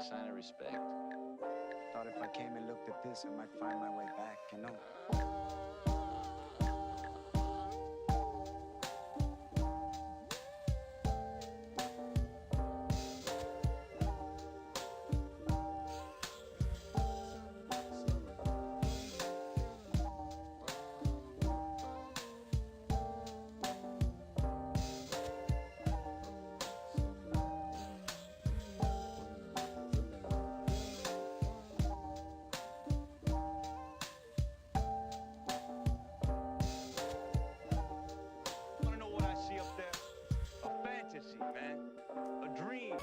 sign of respect. Thought if I came and looked at this, I might find my way back, you know? Wanna know what I see up there? A fantasy, man. A dream.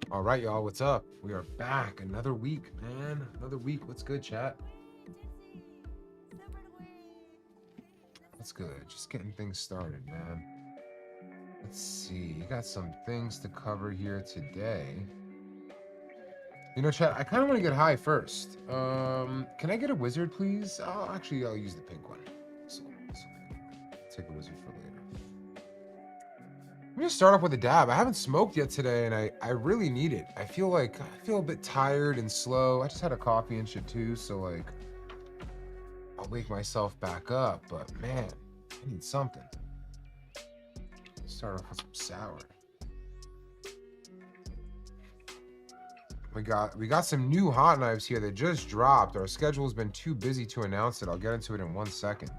All right, y'all, what's up? We are back. Another week, man. Another week. What's good, chat? What's good? Just getting things started, man. Let's see. You got some things to cover here today. You know, chat, I kind of want to get high first. Can I get a wizard, please? I'll use the pink one. So, take a wizard for later. I'm gonna start off with a dab. I haven't smoked yet today, and I really need it. I feel a bit tired and slow. I just had a coffee and shit too, so like I'll wake myself back up. But man, I need something. Start off with some sour. We got some new hot knives here that just dropped. Our schedule's been too busy to announce it. I'll get into it in 1 second.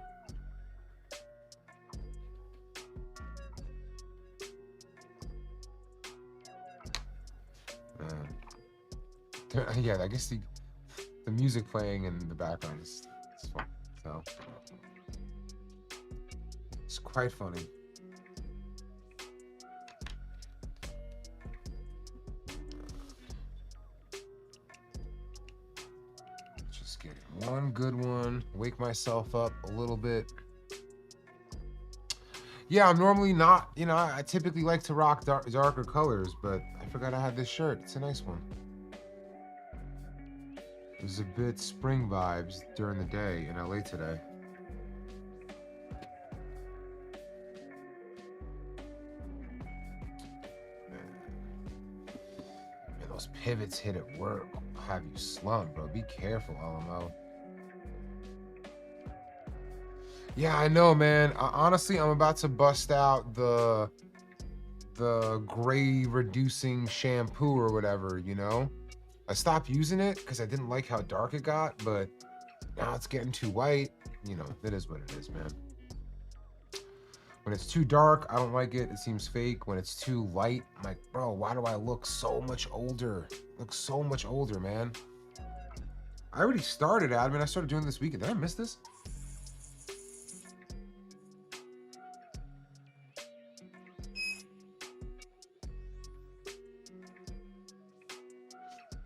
Yeah, I guess the music playing in the background is fun. So it's quite funny. Just get one good one, wake myself up a little bit. Yeah, I'm normally not, you know, I typically like to rock darker colors, but I forgot I had this shirt. It's a nice one. There's a bit spring vibes during the day in LA today. Man, those pivots hit at work will have you slumped, bro. Be careful, LMO. Yeah, I know, man. Honestly, I'm about to bust out the gray reducing shampoo or whatever, you know? I stopped using it because I didn't like how dark it got, but now it's getting too white. You know, it is what it is, man. When it's too dark, I don't like it. It seems fake. When it's too light, I'm like, bro, why do I look so much older? I look so much older, man. I already started, admin. I started doing this weekend. Did I miss this?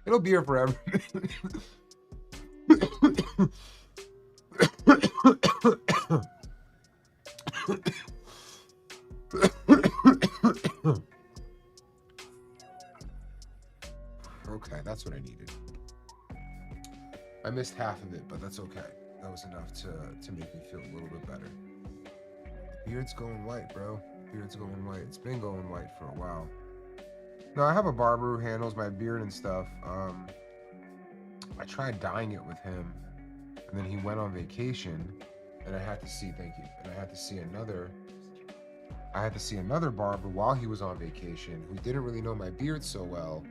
It'll be here forever. Okay, that's what I needed. I missed half of it, but that's okay. That was enough to make me feel a little bit better. The beard's going white, bro. Beard's going white. It's been going white for a while. No, I have a barber who handles my beard and stuff. I tried dyeing it with him, and then he went on vacation, and I had to see, thank you, and I had to see another barber while he was on vacation who didn't really know my beard so well,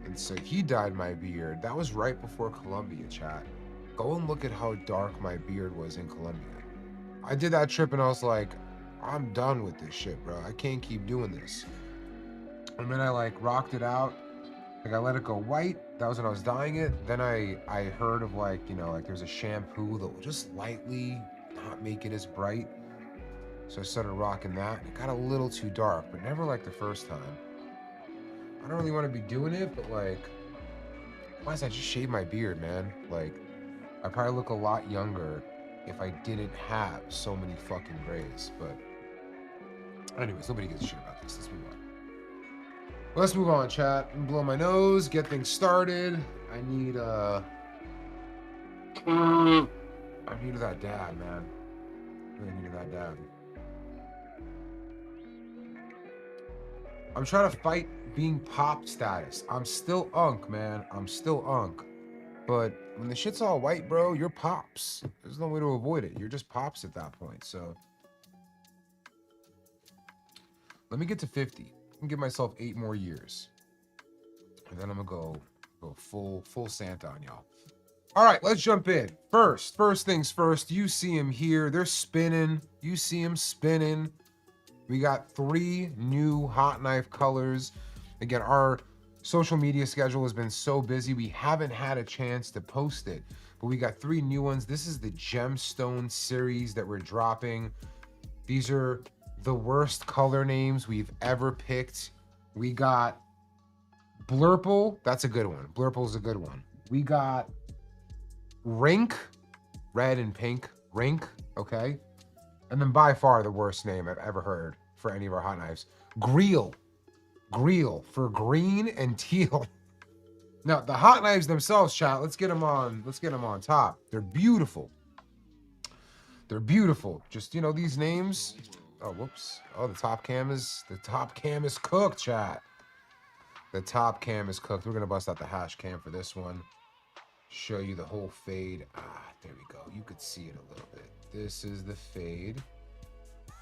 and so he dyed my beard. That was right before Colombia, chat. Go and look at how dark my beard was in Colombia. I did that trip and I was like, I'm done with this shit, bro. I can't keep doing this. And then I like rocked it out. Like I let it go white. That was when I was dyeing it. Then I heard of like, you know, like there's a shampoo that will just lightly not make it as bright. So I started rocking that. It got a little too dark, but never like the first time. I don't really want to be doing it, but like, why is I just shave my beard, man? Like, I probably look a lot younger if I didn't have so many fucking grays. But anyways, nobody gives a shit about this. Let's move on. Let's move on, chat. Blow my nose, get things started. I need that dab, man. Really needed that dab. I'm trying to fight being pop status. I'm still unk, man. I'm still unk. But when the shit's all white, bro, you're pops. There's no way to avoid it. You're just pops at that point. So let me get to 50. I can give myself 8 more years. And then I'm gonna go full Santa on y'all. All right, let's jump in. First things first, you see him here. They're spinning. You see him spinning. We got 3 new hot knife colors. Again, our social media schedule has been so busy, we haven't had a chance to post it. But we got 3 new ones. This is the Gemstone series that we're dropping. These are the worst color names we've ever picked. We got Blurple. That's a good one. Blurple's a good one. We got Rink, red and pink. Rink, okay? And then by far the worst name I've ever heard for any of our hot knives. Greel. Greel for green and teal. Now, the hot knives themselves, chat, let's get them on top. They're beautiful. They're beautiful. Just, you know, these names. Oh, whoops. Oh, the top cam is cooked, chat. The top cam is cooked. We're gonna bust out the hash cam for this one. Show you the whole fade. Ah, there we go. You could see it a little bit. This is the fade.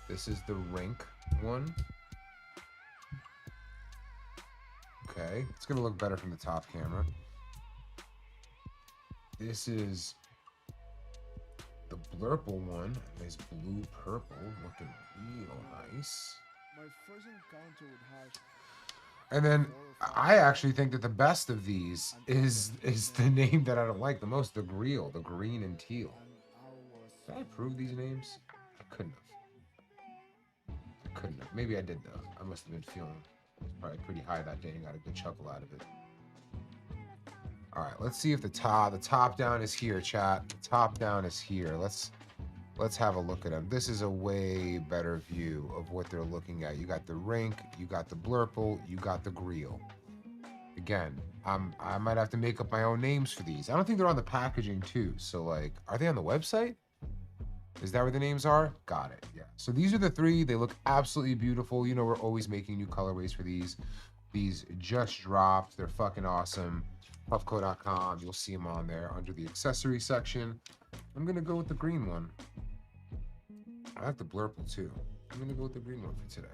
This is the Rink one. Okay, it's gonna look better from the top camera. This is the Blurple one. Nice blue purple, looking real nice. My first encounter with hash. And then I actually think that the best of these is the name that I don't like the most, the Greel, the green and teal. Did I approve these names? I couldn't have. Maybe I did though. I must have been feeling probably pretty high that day and got a good chuckle out of it. All right, let's see if the top down is here, chat. The top down is here. Let's have a look at them. This is a way better view of what they're looking at. You got the Rink, you got the Blurple, you got the Greel. Again, I might have to make up my own names for these. I don't think they're on the packaging too. So like, are they on the website? Is that where the names are? Got it, yeah. So these are the 3. They look absolutely beautiful. You know, we're always making new colorways for these. These just dropped. They're fucking awesome. Puffco.com, you'll see them on there under the accessory section. I'm gonna go with the green one. I like the Blurple too. I'm gonna go with the green one for today.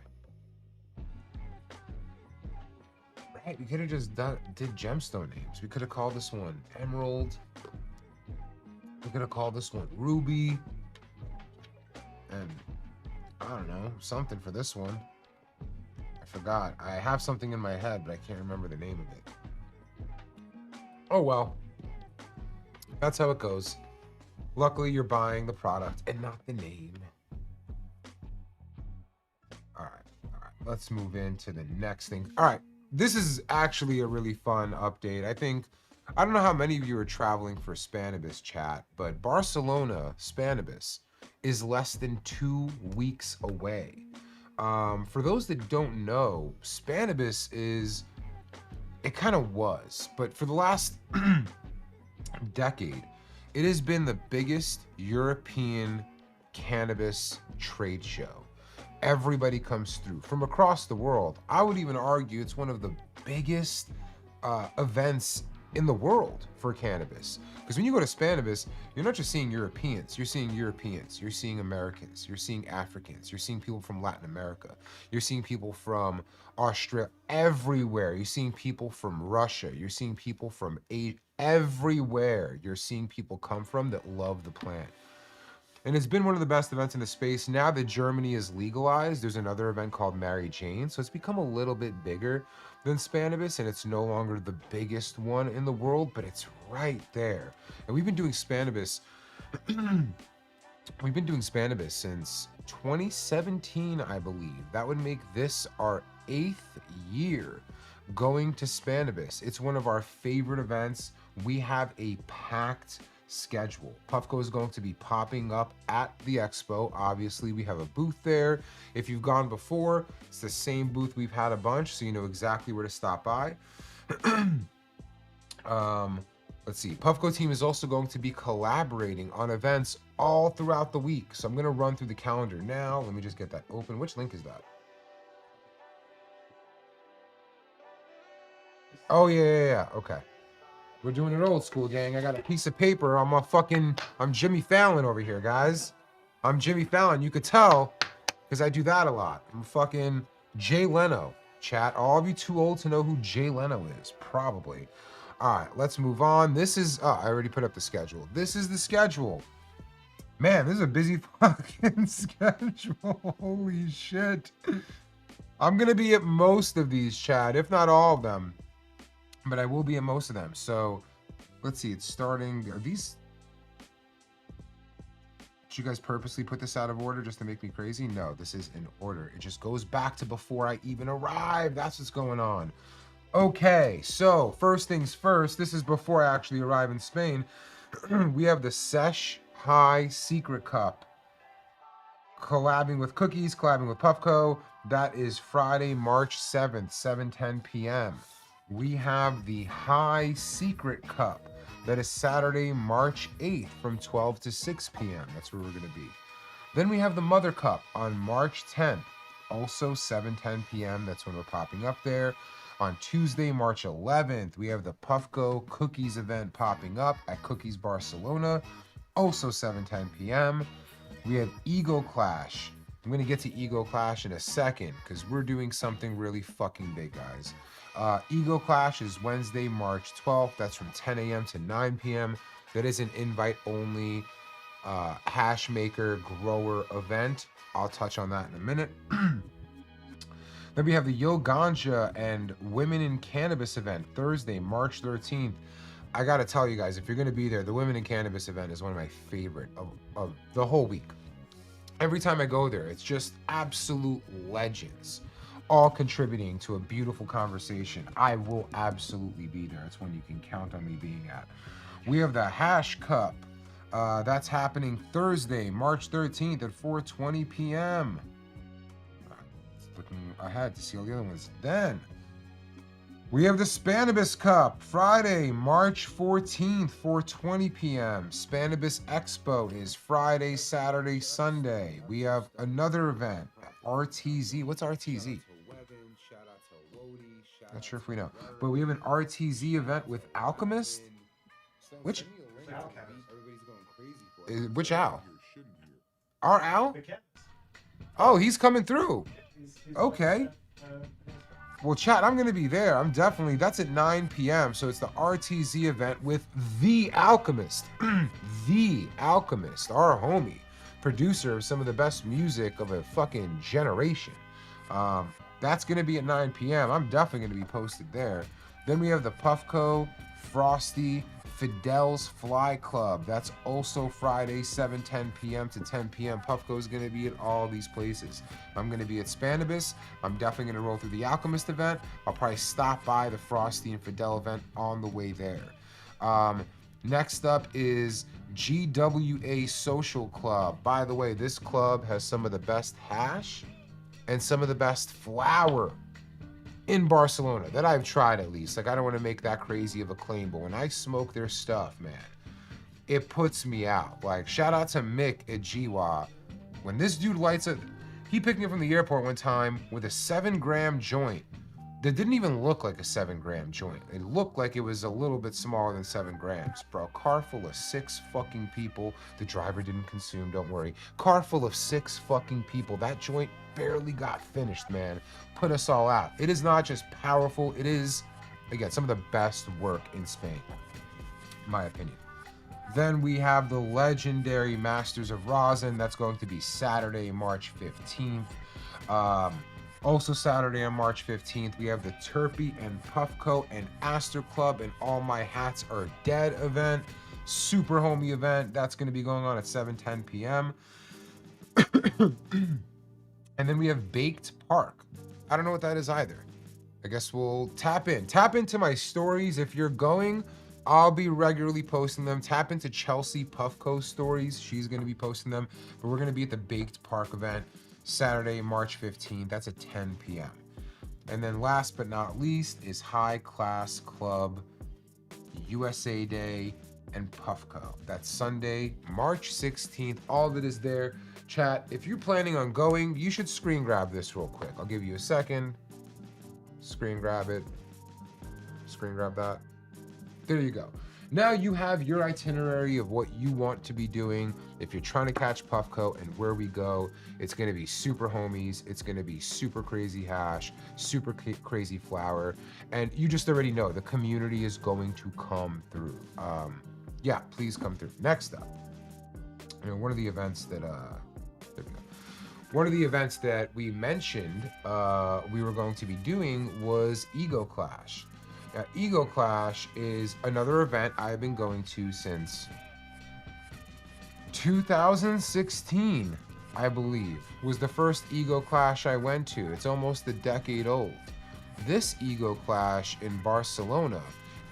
Right, we could have just did gemstone names. We could have called this one Emerald. We could have called this one Ruby. And I don't know, something for this one. I forgot. I have something in my head, but I can't remember the name of it. Oh well. That's how it goes. Luckily, you're buying the product and not the name. All right. Let's move into the next thing. All right. This is actually a really fun update. I don't know how many of you are traveling for Spannabis, chat, but Barcelona Spannabis is less than 2 weeks away. For those that don't know, Spannabis it kind of was, but for the last decade, It has been the biggest European cannabis trade show. Everybody comes through from across the world. I would even argue it's one of the biggest events in the world for cannabis. Because when you go to Spannabis, you're not just seeing Europeans, you're seeing Americans, you're seeing Africans, you're seeing people from Latin America, you're seeing people from Australia, everywhere. You're seeing people from Russia, you're seeing people from everywhere. You're seeing people come from that love the plant. And it's been one of the best events in the space. Now that Germany is legalized, there's another event called Mary Jane. So it's become a little bit bigger than Spannabis, and it's no longer the biggest one in the world, but it's right there. And we've been doing Spannabis, since 2017, I believe. That would make this our 8th year going to Spannabis. It's one of our favorite events. We have a packed schedule. Puffco is going to be popping up at the expo. Obviously, we have a booth there. If you've gone before, it's the same booth we've had a bunch, so you know exactly where to stop by. Let's see. Puffco team is also going to be collaborating on events all throughout the week. So I'm going to run through the calendar now. Let me just get that open. Which link is that? Oh, yeah. Okay. We're doing it old school, gang. I got a piece of paper. I'm Jimmy Fallon over here, guys. I'm Jimmy Fallon. You could tell because I do that a lot. I'm fucking Jay Leno. Chat. All of you too old to know who Jay Leno is, probably. All right, let's move on. This is, I already put up the schedule. This is the schedule. Man, this is a busy fucking schedule. Holy shit. I'm going to be at most of these, chat, if not all of them. But I will be in most of them. So let's see. It's starting. Are these? Did you guys purposely put this out of order just to make me crazy? No, this is in order. It just goes back to before I even arrived. That's what's going on. Okay, so first things first. This is before I actually arrive in Spain. We have the Sesh High Secret Cup. Collabing with Cookies, collabing with Puffco. That is Friday, March 7th, 7:10 p.m. We have the High Secret Cup. That is Saturday, March 8th from 12 to 6 p.m. That's where we're going to be. Then we have the Mother Cup on March 10th, also 7:10 p.m. That's when we're popping up there. On Tuesday, March 11th, we have the Puffco Cookies event popping up at Cookies Barcelona, also 7:10 p.m. We have Ego Clash. I'm going to get to Ego Clash in a second because we're doing something really fucking big, guys. Ego Clash is Wednesday, March 12th. That's from 10 a.m. to 9 p.m. That is an invite-only hash maker grower event. I'll touch on that in a minute. Then we have the Yo Ganja and Women in Cannabis event, Thursday, March 13th. I got to tell you guys, if you're going to be there, the Women in Cannabis event is one of my favorite of the whole week. Every time I go there, it's just absolute legends, all contributing to a beautiful conversation. I will absolutely be there. It's one you can count on me being at. We have the Hash Cup. That's happening Thursday, March 13th at 4:20 p.m. Looking ahead to see all the other ones. Then we have the Spannabis Cup, Friday, March 14th, 4:20 p.m. Spannabis Expo is Friday, Saturday, Sunday. We have another event, RTZ. What's RTZ? Not sure if we know. But we have an RTZ event with Alchemist. Which Al? Our Al? Oh, he's coming through. Okay. Well, chat, I'm going to be there. That's at 9 p.m. So it's the RTZ event with The Alchemist. The Alchemist, our homie, producer of some of the best music of a fucking generation. That's going to be at 9 p.m. I'm definitely going to be posted there. Then we have the Puffco, Frosty, Fidel's Fly Club. That's also Friday, 7:10 p.m. to 10 p.m. Puffco is going to be at all these places. I'm going to be at Spannabis. I'm definitely going to roll through the Alchemist event. I'll probably stop by the Frosty and Fidel event on the way there. Next up is GWA Social Club. By the way, this club has some of the best hash and some of the best flower in Barcelona that I've tried, at least. Like, I don't want to make that crazy of a claim, but when I smoke their stuff, man, it puts me out. Like, shout out to Mick at GWA. When this dude lights it, he picked me up from the airport one time with a 7-gram joint that didn't even look like a 7-gram joint. It looked like it was a little bit smaller than 7 grams. Bro, car full of 6 fucking people. The driver didn't consume, don't worry. Car full of 6 fucking people. That joint barely got finished, man. Put us all out. It is not just powerful, it is, again, some of the best work in Spain, in my opinion. Then we have the legendary Masters of Rosin. That's going to be Saturday, March 15th. Also Saturday on March 15th, we have the Terpy and Puffco and Astor Club and All My Hats Are Dead event. Super homie event. That's going to be going on at 7:10 p.m. And then we have Baked Park. I don't know what that is either. I guess we'll tap into my stories. If you're going, I'll be regularly posting them. Tap into Chelsea Puffco stories. She's going to be posting them. But we're going to be at the Baked Park event Saturday, March 15th. That's at 10 p.m. And then last but not least is High Class Club, USA Day, and Puffco. That's Sunday, March 16th. All of it is there. Chat, if you're planning on going, you should screen grab this real quick. I'll give you a second. Screen grab it. Screen grab that. There you go. Now you have your itinerary of what you want to be doing. If you're trying to catch Puffco and where we go, it's going to be super homies. It's going to be super crazy hash, super crazy flower. And you just already know the community is going to come through. Yeah, please come through. Next up, one of the events that, there we go. One of the events that we mentioned we were going to be doing was Ego Clash. Now, Ego Clash is another event I've been going to since 2016, I believe, was the first Ego Clash I went to. It's almost a decade old. This Ego Clash in Barcelona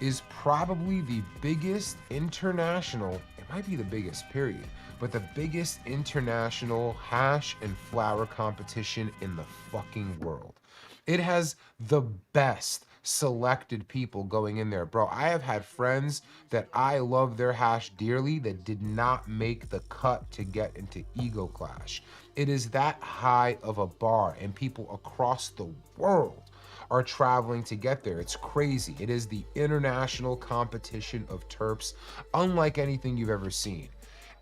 is probably the biggest international, it might be the biggest period, but the biggest international hash and flower competition in the fucking world. It has the best selected people going in there. Bro, I have had friends that I love their hash dearly that did not make the cut to get into Ego Clash. It is that high of a bar, and people across the world are traveling to get there. It's crazy. It is the international competition of terps, unlike anything you've ever seen.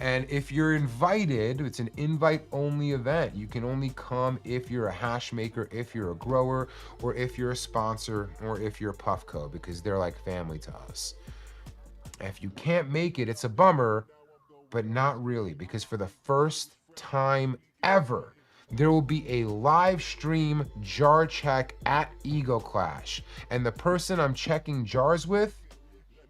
And if you're invited, it's an invite-only event. You can only come if you're a hash maker, if you're a grower, or if you're a sponsor, or if you're Puffco, because they're like family to us. If you can't make it, it's a bummer, but not really, because for the first time ever, there will be a live stream jar check at Ego Clash. And the person I'm checking jars with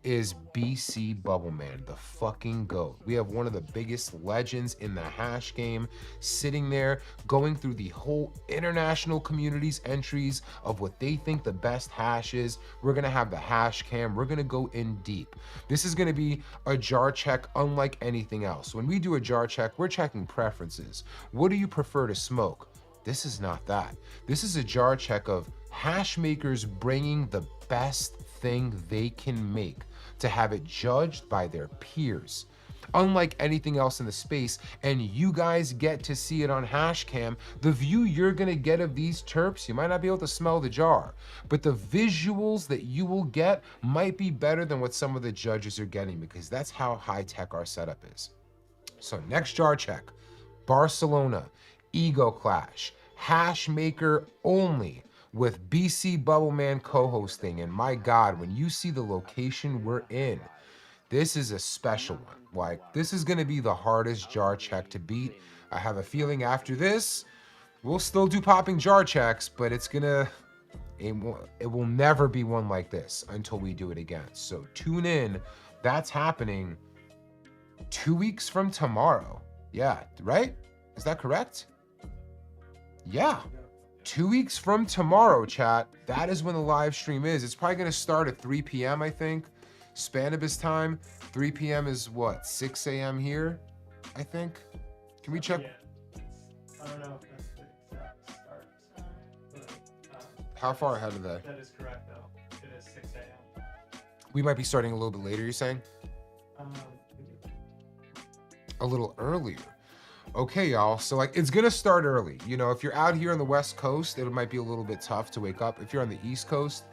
is BC Bubbleman, the fucking GOAT. We have one of the biggest legends in the hash game sitting there going through the whole international community's entries of what they think the best hash is. We're gonna have the hash cam. We're gonna go in deep. This is gonna be a jar check unlike anything else. When we do a jar check, we're checking preferences. What do you prefer to smoke? This is not that. This is a jar check of hash makers bringing the best thing they can make to have it judged by their peers. Unlike anything else in the space, and you guys get to see it on Hashcam, the view you're gonna get of these terps, you might not be able to smell the jar, but the visuals that you will get might be better than what some of the judges are getting, because that's how high tech our setup is. So next jar check, Barcelona, Ego Clash, hash maker only, with BC Bubbleman co-hosting. And my God, when you see the location we're in, this is a special one. Like, this is gonna be the hardest jar check to beat. I have a feeling after this, we'll still do popping jar checks, but it will never be one like this until we do it again. So tune in, that's happening 2 weeks from tomorrow. Yeah, right? Is that correct? Yeah. 2 weeks from tomorrow, chat. That is when the live stream is. It's probably going to start at 3 p.m., I think. Spanibus time. 3 p.m. is what? 6 a.m. here, I think. Can we check? Yeah. I don't know if that's the exact start time. But, How far ahead of that? that is correct, though. It is 6 a.m. We might be starting a little bit later, you're saying? We do. a little earlier. Okay, y'all. So like it's gonna start early. You know, if you're out here on the West Coast, it might be a little bit tough to wake up. If you're on the East Coast,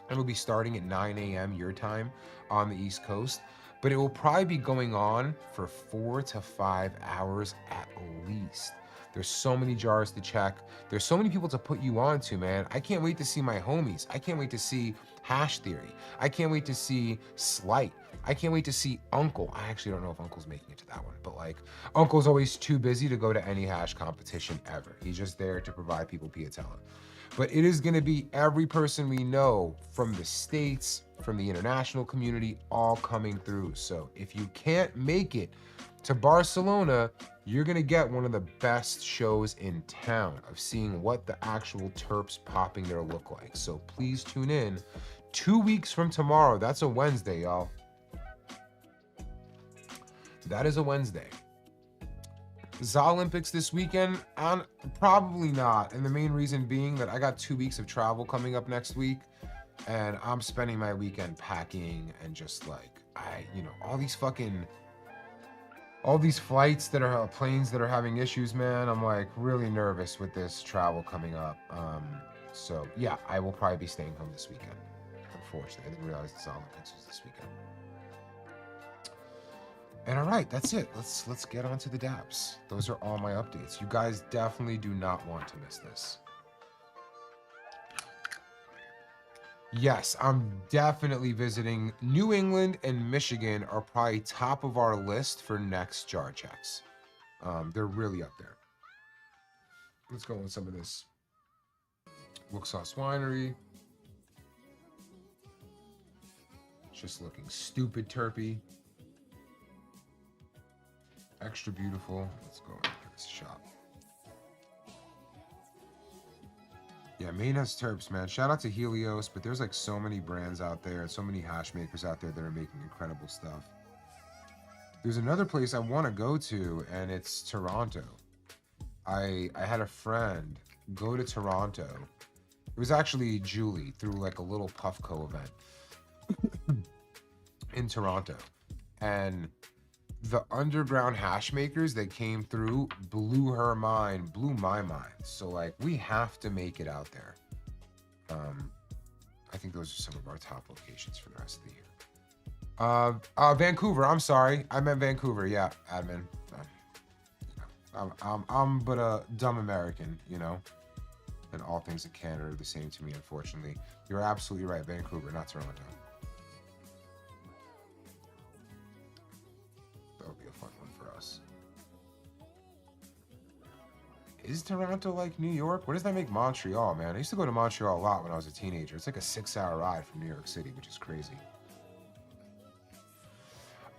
it'll be starting at 9 a.m. your time on the East Coast. But it will probably be going on for 4 to 5 hours at least. There's so many jars to check. There's so many people to put you on to, man. I can't wait to see my homies. I can't wait to see Hash Theory. I can't wait to see Slight. I can't wait to see Uncle. I actually don't know if Uncle's making it to that one, but like Uncle's always too busy to go to any hash competition ever. He's just there to provide people Piatella. But it is gonna be every person we know from the States, from the international community, all coming through. So if you can't make it to Barcelona, you're gonna get one of the best shows in town of seeing what the actual Terps popping there look like. So please tune in 2 weeks from tomorrow. That's a Wednesday, y'all. That is a Wednesday. Olympics this weekend? Probably not. And the main reason being that I got 2 weeks of travel coming up next week. And I'm spending my weekend packing and just like, all these flights that are planes that are having issues, man. I'm like really nervous with this travel coming up. So yeah, I will probably be staying home this weekend. Unfortunately, I didn't realize the Olympics was this weekend. And all right, that's it. Let's get on to the dApps. Those are all my updates. You guys definitely do not want to miss this. Yes, I'm definitely visiting New England and Michigan are probably top of our list for next jar checks. They're really up there. Let's go on some of this. Wooksauce Winery. Just looking stupid terpy. Extra beautiful. Let's go into this shop. Yeah, Maine has terps, man. Shout out to Helios, but there's like so many brands out there and so many hash makers out there that are making incredible stuff. There's another place I want to go to, and it's Toronto. I had a friend go to Toronto. It was actually Julie through like a little Puffco event in Toronto. And the underground hash makers that came through blew her mind, blew my mind. So like we have to make it out there. I think those are some of our top locations for the rest of the year. Vancouver, I'm sorry. I meant Vancouver, yeah, admin. I'm but a dumb American, you know? And all things in Canada are the same to me, unfortunately. You're absolutely right, Vancouver, not Toronto. Is Toronto like New York? What does that make Montreal, man? I used to go to Montreal a lot when I was a teenager. It's like a 6-hour ride from New York City, which is crazy.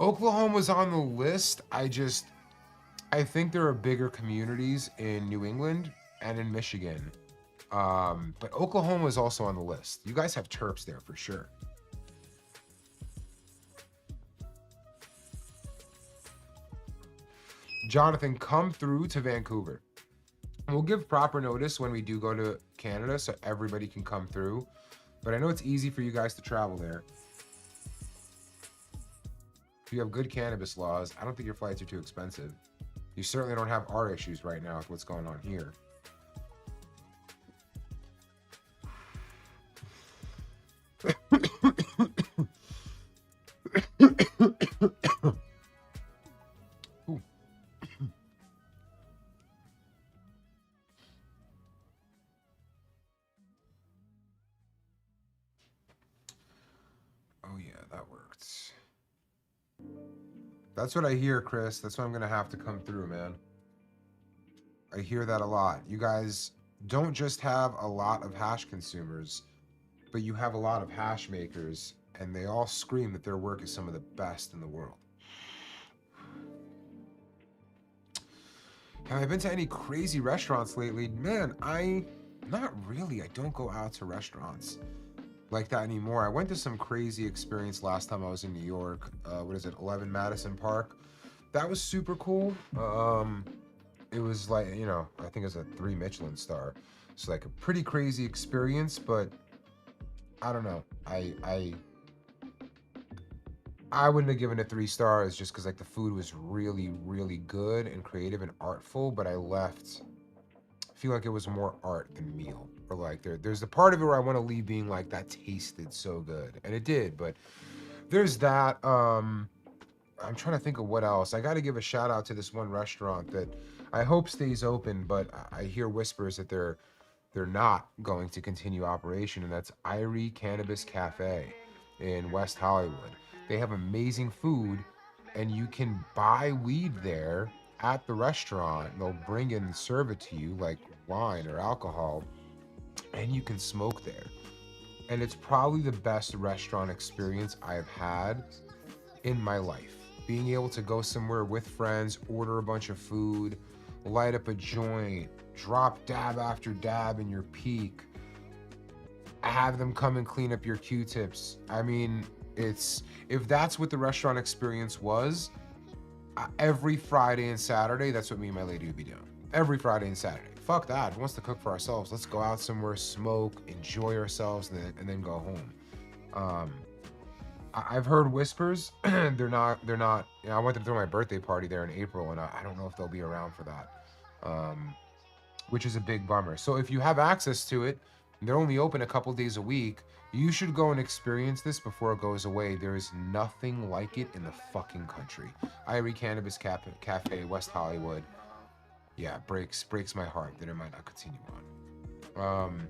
Oklahoma's on the list. I think there are bigger communities in New England and in Michigan. But Oklahoma is also on the list. You guys have terps there for sure. Jonathan, come through to Vancouver. We'll give proper notice when we do go to Canada so everybody can come through. But I know it's easy for you guys to travel there. If you have good cannabis laws, I don't think your flights are too expensive. You certainly don't have our issues right now with what's going on here. That's what I hear, Chris. That's why I'm gonna have to come through, man. I hear that a lot. You guys don't just have a lot of hash consumers, but you have a lot of hash makers, and they all scream that their work is some of the best in the world. Have I been to any crazy restaurants lately? Man, not really. I don't go out to restaurants like that anymore. I went to some crazy experience last time I was in New York. 11 Madison Park. That was super cool. It was like, I think it was a 3 Michelin star. So like a pretty crazy experience, but I don't know. I wouldn't have given it 3 stars just because like the food was really, really good and creative and artful, but I left feel like it was more art than meal. Or like there's the part of it where I want to leave being like that tasted so good. And it did, but there's that. I'm trying to think of what else. I got to give a shout out to this one restaurant that I hope stays open, but I hear whispers that they're not going to continue operation, and that's Irie Cannabis Cafe in West Hollywood. They have amazing food, and you can buy weed there at the restaurant. They'll bring it and serve it to you like wine or alcohol, and you can smoke there. And it's probably the best restaurant experience I've had in my life. Being able to go somewhere with friends, order a bunch of food, light up a joint, drop dab after dab in your peak, have them come and clean up your Q-tips. I mean, if that's what the restaurant experience was, every Friday and Saturday, that's what me and my lady would be doing. Every Friday and Saturday. Fuck that. Who wants to cook for ourselves? Let's go out somewhere, smoke, enjoy ourselves, and then go home. I've heard whispers. they're not. You know, I went to throw my birthday party there in April, and I don't know if they'll be around for that, which is a big bummer. So if you have access to it, they're only open a couple days a week. You should go and experience this before it goes away. There is nothing like it in the fucking country. Irie Cannabis Cafe, West Hollywood. Yeah, breaks my heart that it might not continue on.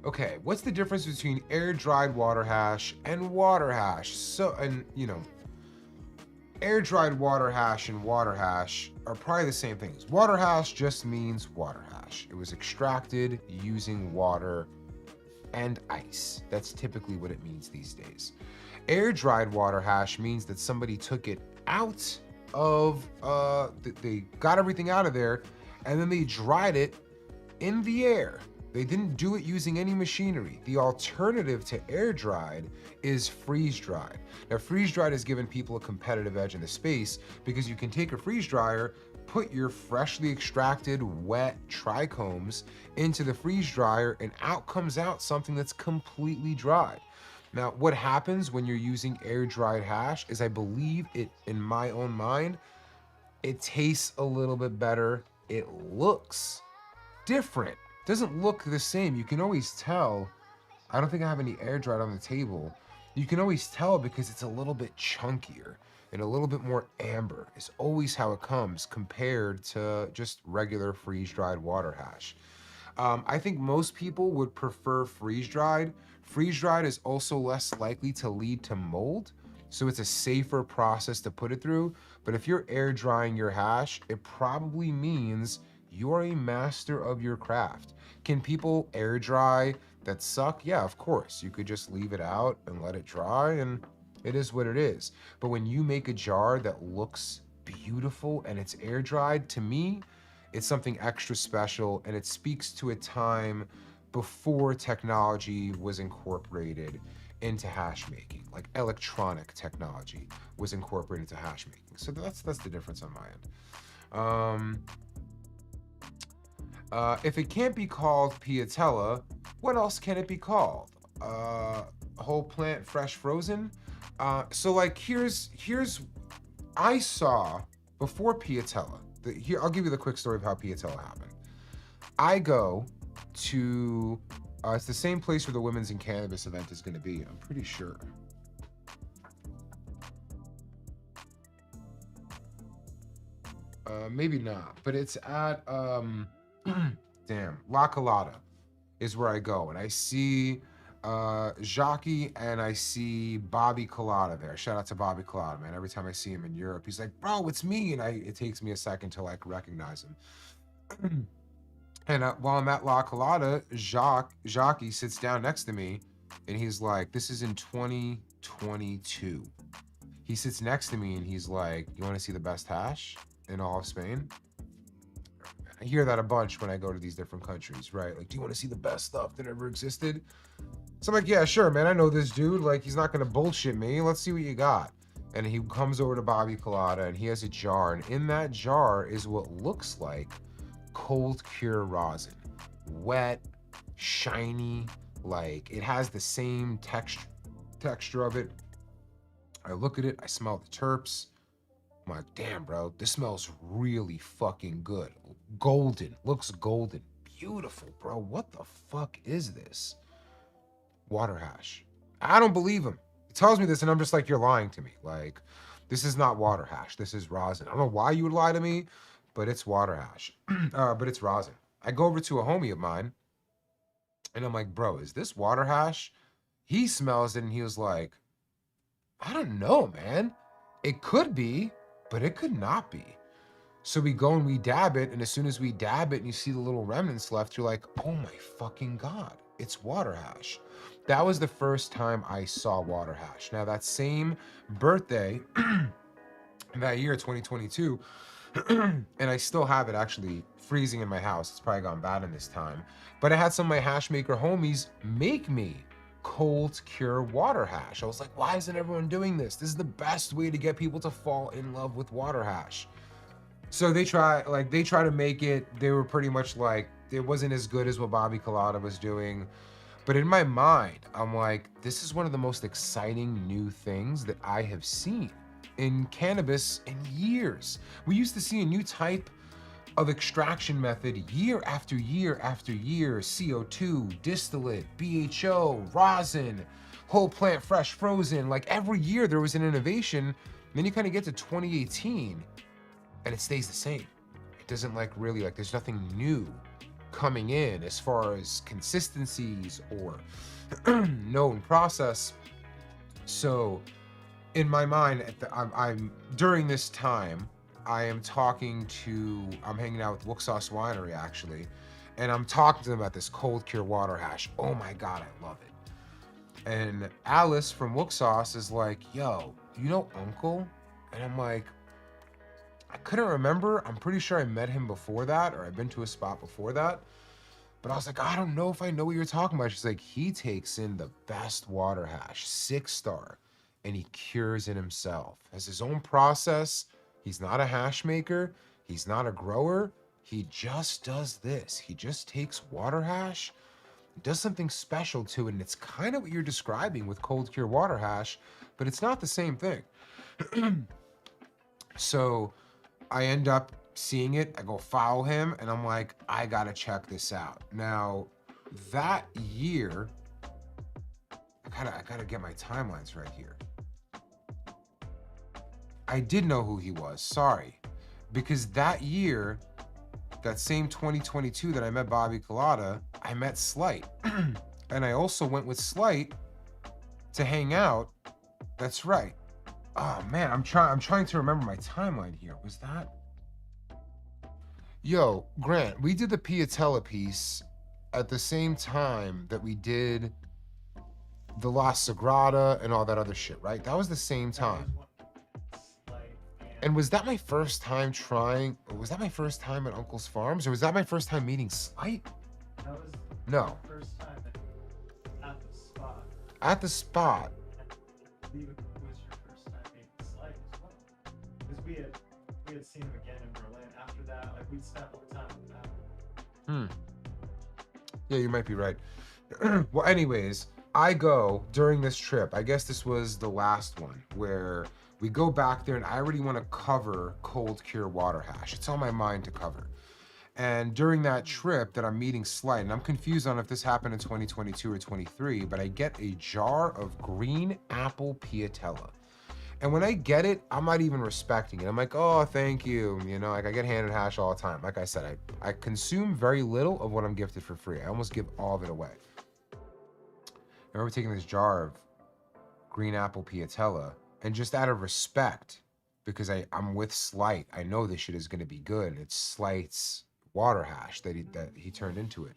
Okay, what's the difference between air-dried water hash and water hash? So, and you know, air-dried water hash and water hash are probably the same things. Water hash just means water hash. It was extracted using water and ice. That's typically what it means these days. Air-dried water hash means that somebody took it out of, they got everything out of there, and then they dried it in the air. They didn't do it using any machinery. The alternative to air-dried is freeze-dried. Now, freeze-dried has given people a competitive edge in the space because you can take a freeze dryer, put your freshly extracted, wet trichomes into the freeze dryer, and out comes out something that's completely dried. Now, what happens when you're using air-dried hash is, I believe it, in my own mind, it tastes a little bit better. It looks different. Doesn't look the same. You can always tell. I don't think I have any air dried on the table. You can always tell because it's a little bit chunkier and a little bit more amber. It's always how it comes compared to just regular freeze-dried water hash. I think most people would prefer freeze-dried. Freeze-dried is also less likely to lead to mold, so it's a safer process to put it through. But if you're air drying your hash, it probably means you're a master of your craft. Can people air dry that suck? Yeah, of course. You could just leave it out and let it dry, and it is what it is. But when you make a jar that looks beautiful and it's air dried, to me, it's something extra special, and it speaks to a time before technology was incorporated into hash making. Like electronic technology was incorporated into hash making. So that's the difference on my end. If it can't be called Piatella, what else can it be called? Whole plant, fresh frozen? So like here's I saw before Piatella. Here, I'll give you the quick story of how Piatella happened. I go to it's the same place where the Women's in Cannabis event is going to be. I'm pretty sure. Maybe not, but it's at damn, La Colada is where I go, and I see Jackie and I see Bobby Colada there. Shout out to Bobby Colada, man. Every time I see him in Europe, he's like, bro, it's me, and it takes me a second to like recognize him. And while I'm at La Colada, Jackie sits down next to me, and he's like, this is in 2022. He sits next to me and he's like, you want to see the best hash in all of Spain? I hear that a bunch when I go to these different countries, right? Like, do you want to see the best stuff that ever existed? So I'm like, yeah, sure, man. I know this dude. Like, he's not going to bullshit me. Let's see what you got. And he comes over to Bobby Colada, and he has a jar. And in that jar is what looks like cold cure rosin. Wet, shiny, like it has the same texture of it I look at it, I smell the terps. I'm like, damn, bro, this smells really fucking good. Golden, looks golden. Beautiful, bro. What the fuck is this? Water hash. I don't believe him. He tells me this and I'm just like, you're lying to me. Like, this is not water hash. This is rosin. I don't know why you would lie to me, but it's water hash. But it's rosin. I go over to a homie of mine and I'm like, bro, is this water hash? He smells it and he was like, I don't know, man. It could be, but it could not be. So we go and we dab it, and as soon as we dab it and you see the little remnants left, you're like, oh my fucking God, it's water hash. That was the first time I saw water hash. Now that same birthday, that year, 2022, and I still have it actually freezing in my house. It's probably gone bad in this time. But I had some of my hash maker homies make me cold cure water hash. I was like, why isn't everyone doing this? This is the best way to get people to fall in love with water hash. So they try to make it. They were pretty much like, it wasn't as good as what Bobby Colada was doing. But in my mind, I'm like, this is one of the most exciting new things that I have seen in cannabis in years. We used to see a new type of extraction method year after year after year. CO2, distillate, BHO, rosin, whole plant fresh frozen. Like every year there was an innovation. And then you kind of get to 2018 and it stays the same. It doesn't like really, like there's nothing new coming in as far as consistencies or known process. So in my mind, I'm during this time, I am I'm hanging out with Wuxos Winery actually, and I'm talking to them about this cold cure water hash. Oh my God, I love it. And Alice from Wuxos is like, yo, you know Uncle? And I'm like, I couldn't remember. I'm pretty sure I met him before that, or I've been to a spot before that. But I was like, I don't know if I know what you're talking about. She's like, he takes in the best water hash, 6-star, and he cures it himself. Has his own process. He's not a hash maker. He's not a grower. He just does this. He just takes water hash, does something special to it, and it's kind of what you're describing with cold cure water hash, but it's not the same thing. So I end up seeing it. I go follow him, and I'm like, I gotta check this out. Now, that year, I gotta get my timelines right here. I did know who he was, sorry. Because that year, that same 2022 that I met Bobby Colada, I met Slight. And I also went with Slight to hang out. That's right. Oh man, I'm trying to remember my timeline here. Was that? Yo, Grant, we did the Piatella piece at the same time that we did the La Sagrada and all that other shit, right? That was the same time. And was that my first time at Uncle's Farms, or was that my first time meeting Slight? That was No. the first time at the spot. At the spot. I believe it was your first time meeting Slight as well. Because we had seen him again in Berlin after that. Like we'd spent more time with that. Yeah, you might be right. Well, anyways, I go during this trip. I guess this was the last one where we go back there and I already want to cover cold cure water hash. It's on my mind to cover. And during that trip that I'm meeting Slight, and I'm confused on if this happened in 2022 or 23, but I get a jar of green apple Piatella. And when I get it, I'm not even respecting it. I'm like, oh, thank you. You know, like I get handed hash all the time. Like I said, I consume very little of what I'm gifted for free. I almost give all of it away. I remember taking this jar of green apple Piatella, and just out of respect, because I'm with Slight, I know this shit is gonna be good. It's Slight's water hash that he turned into it.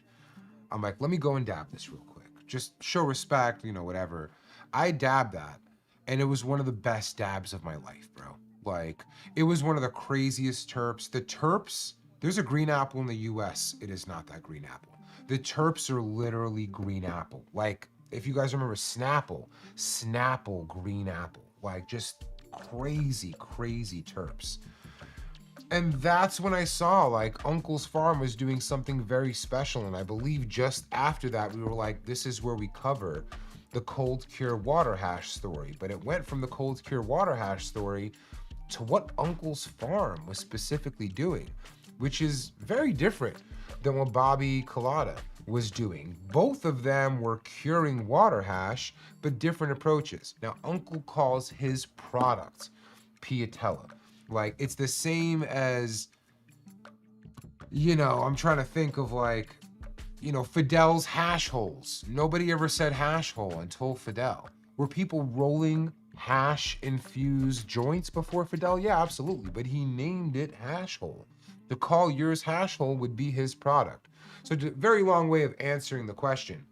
I'm like, let me go and dab this real quick. Just show respect, you know, whatever. I dabbed that, and it was one of the best dabs of my life, bro. Like, it was one of the craziest terps. The terps, there's a green apple in the US. It is not that green apple. The terps are literally green apple. Like, if you guys remember Snapple green apple. Like, just crazy, crazy terps. And that's when I saw, like, Uncle's Farm was doing something very special. And I believe just after that, we were like, this is where we cover the cold cure water hash story, but it went from the cold cure water hash story to what Uncle's Farm was specifically doing, which is very different than what Bobby Collada was doing. Both of them were curing water hash, but different approaches. Now, Uncle calls his product Piatella. Like, it's the same as, you know, I'm trying to think of like, you know, Fidel's hash holes. Nobody ever said hash hole until Fidel. Were people rolling hash infused joints before Fidel? Yeah, absolutely. But he named it hash hole. To call yours hash hole would be his product. So it's a very long way of answering the question.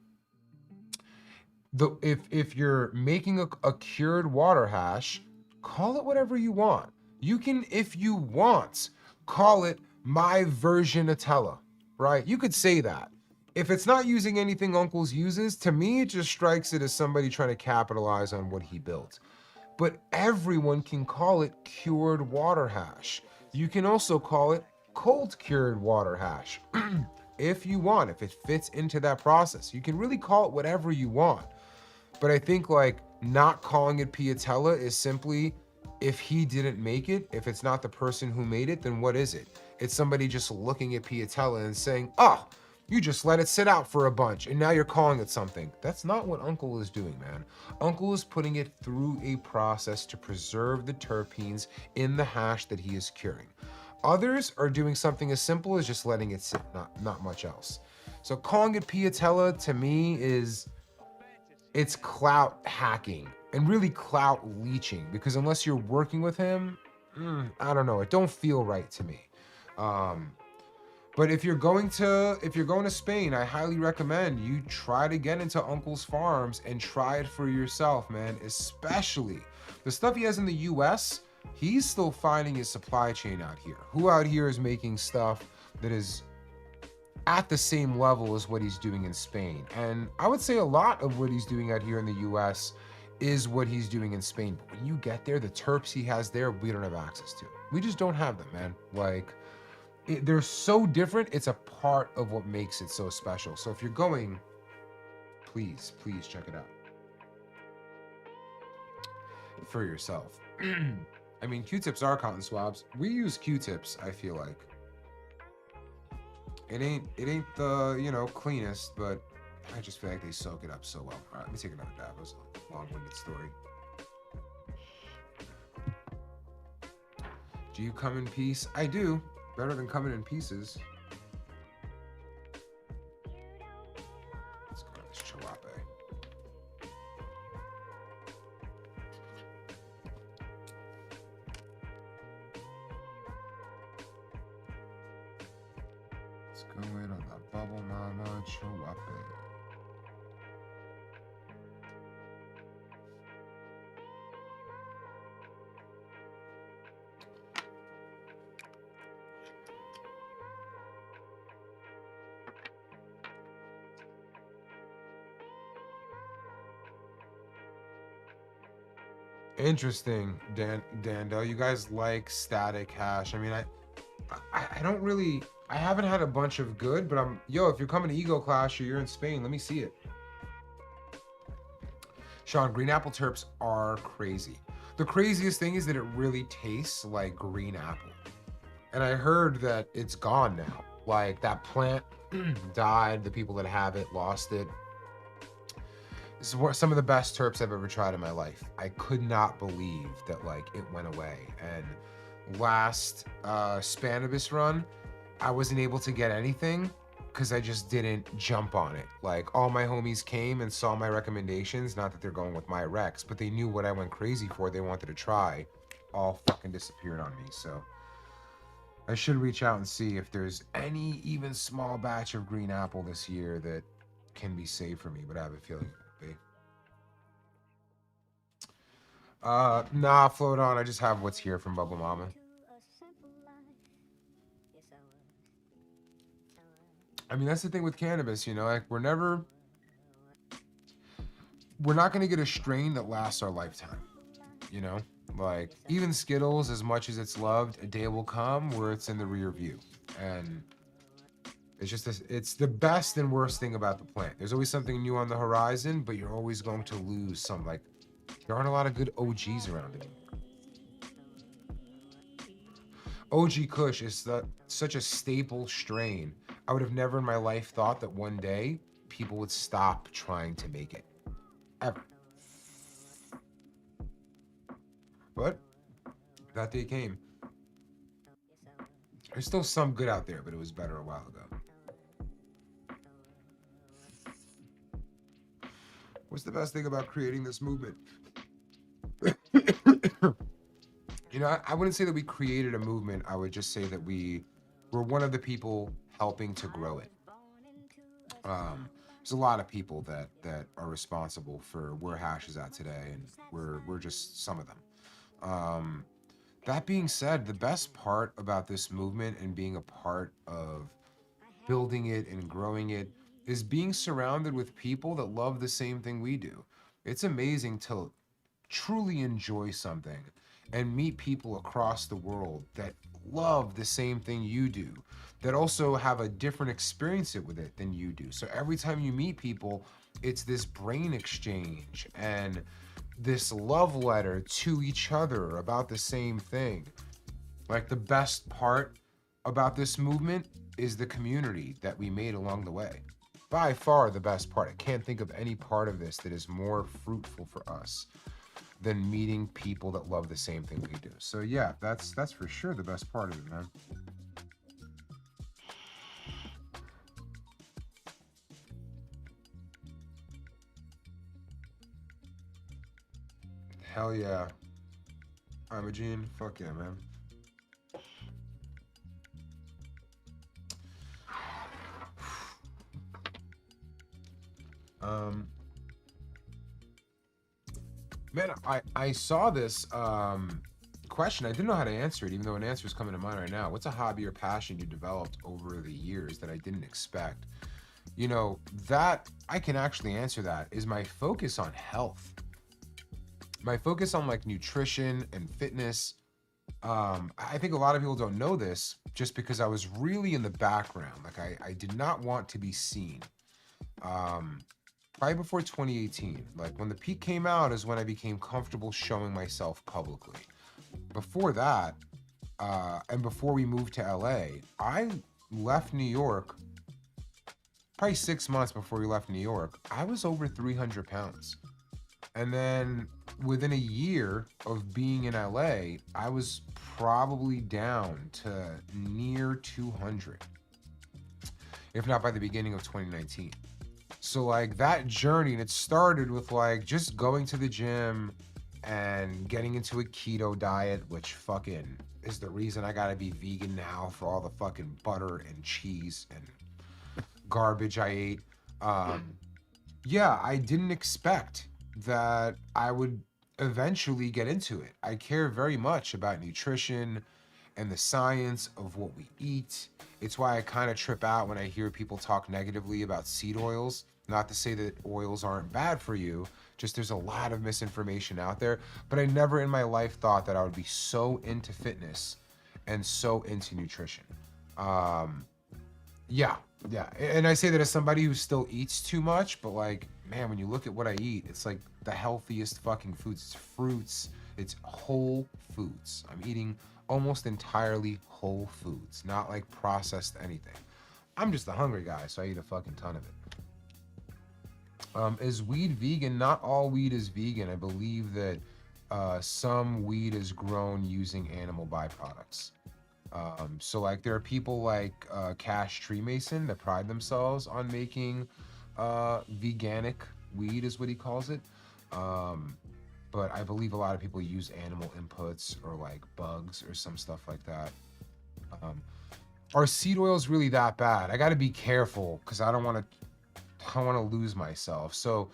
If you're making a cured water hash, call it whatever you want. You can, if you want, call it my version Nutella, right? You could say that. If it's not using anything Uncle's uses, to me, it just strikes it as somebody trying to capitalize on what he built. But everyone can call it cured water hash. You can also call it cold cured water hash. If you want, if it fits into that process, you can really call it whatever you want. But I think like not calling it Piatella is simply, if he didn't make it, if it's not the person who made it, then what is it? It's somebody just looking at Piatella and saying, oh, you just let it sit out for a bunch and now you're calling it something. That's not what Uncle is doing, man. Uncle is putting it through a process to preserve the terpenes in the hash that he is curing. Others are doing something as simple as just letting it sit, not much else. So calling it Piatella to me is, it's clout hacking and really clout leeching, because unless you're working with him, I don't know, it don't feel right to me. But if you're going to Spain, I highly recommend you try to get into Uncle's Farms and try it for yourself, man. Especially the stuff he has in the US, he's still finding his supply chain out here. Who out here is making stuff that is at the same level as what he's doing in Spain? And I would say a lot of what he's doing out here in the US is what he's doing in Spain. But when you get there, the terps he has there, we don't have access to. We just don't have them, man. Like, they're so different. It's a part of what makes it so special. So if you're going, please check it out for yourself. I mean, Q-tips are cotton swabs. We use Q-tips, I feel like. It ain't the, you know, cleanest, but I just feel like they soak it up so well. All right, let me take another dab. It was a long-winded story. Do you come in peace? I do. Better than coming in pieces. Let's go to this Chihuahua. Let's go in on the Bubble Mama Chihuahua. Interesting, Dando. You guys like static hash. I mean, I don't really, I haven't had a bunch of good, but if you're coming to Ego Clash or you're in Spain, let me see it. Sean, green apple terps are crazy. The craziest thing is that it really tastes like green apple. And I heard that it's gone now. Like, that plant died, the people that have it lost it. This is some of the best terps I've ever tried in my life. I could not believe that, like, it went away. And last Spanibus run, I wasn't able to get anything because I just didn't jump on it. Like, all my homies came and saw my recommendations, not that they're going with my recs, but they knew what I went crazy for, they wanted to try, all fucking disappeared on me. So I should reach out and see if there's any even small batch of green apple this year that can be saved for me, but I have a feeling it will be. Nah, float on. I just have what's here from Bubble Mama. I mean, that's the thing with cannabis, you know, like we're not going to get a strain that lasts our lifetime, you know, like even Skittles, as much as it's loved, a day will come where it's in the rear view. And It's just this, it's the best and worst thing about the plant. There's always something new on the horizon, but you're always going to lose some. Like, there aren't a lot of good OGs around anymore. OG Kush is such a staple strain. I would have never in my life thought that one day people would stop trying to make it. Ever. But that day came. There's still some good out there, but it was better a while ago. What's the best thing about creating this movement? You know, I wouldn't say that we created a movement. I would just say that we were one of the people helping to grow it. There's a lot of people that are responsible for where Hash is at today, and we're just some of them. That being said, the best part about this movement and being a part of building it and growing it is being surrounded with people that love the same thing we do. It's amazing to truly enjoy something and meet people across the world that love the same thing you do, that also have a different experience with it than you do. So every time you meet people, it's this brain exchange and this love letter to each other about the same thing. Like, the best part about this movement is the community that we made along the way. By far the best part. I can't think of any part of this that is more fruitful for us than meeting people that love the same thing we do. So yeah, that's for sure the best part of it, man. Hell yeah. Imogene, fuck yeah, man. Man, I saw this question. I didn't know how to answer it, even though an answer is coming to mind right now. What's a hobby or passion you developed over the years that I didn't expect? You know, that I can actually answer that is my focus on health. My focus on like nutrition and fitness. I think a lot of people don't know this just because I was really in the background. Like I did not want to be seen. Probably before 2018, like when The Peak came out is when I became comfortable showing myself publicly. Before that, and before we moved to LA, I left New York, probably 6 months before we left New York, I was over 300 pounds. And then within a year of being in LA, I was probably down to near 200, if not by the beginning of 2019. So like that journey, and it started with like just going to the gym and getting into a keto diet, which fucking is the reason I gotta be vegan now for all the fucking butter and cheese and garbage I ate. Yeah, I didn't expect that I would eventually get into it. I care very much about nutrition and the science of what we eat. It's why I kind of trip out when I hear people talk negatively about seed oils. Not to say that oils aren't bad for you, just there's a lot of misinformation out there. But I never in my life thought that I would be so into fitness and so into nutrition. Yeah. And I say that as somebody who still eats too much, but like, man, when you look at what I eat, it's like the healthiest fucking foods. It's fruits, it's whole foods. I'm eating almost entirely whole foods, not like processed anything. I'm just a hungry guy, so I eat a fucking ton of it. Is weed vegan? Not all weed is vegan. I believe that some weed is grown using animal byproducts. So like there are people like Cash Tree Mason that pride themselves on making veganic weed is what he calls it. But I believe a lot of people use animal inputs or like bugs or some stuff like that. Are seed oils really that bad? I got to be careful because I don't want to lose myself. So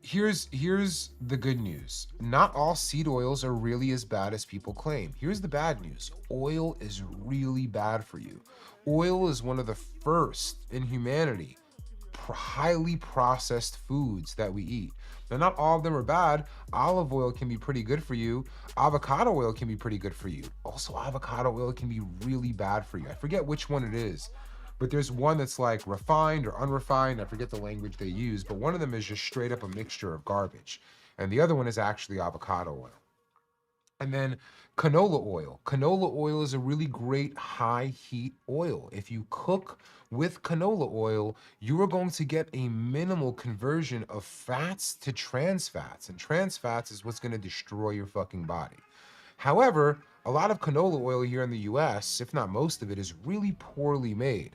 here's the good news. Not all seed oils are really as bad as people claim. Here's the bad news. Oil is really bad for you. Oil is one of the first in humanity highly processed foods that we eat. Now, not all of them are bad. Olive oil can be pretty good for you. Avocado oil can be pretty good for you. Also, avocado oil can be really bad for you. I forget which one it is, But there's one that's like refined or unrefined. I forget the language they use, but one of them is just straight up a mixture of garbage. And the other one is actually avocado oil. And then canola oil. Canola oil is a really great high heat oil. If you cook with canola oil, you are going to get a minimal conversion of fats to trans fats. And trans fats is what's going to destroy your fucking body. However, a lot of canola oil here in the US, if not most of it, is really poorly made.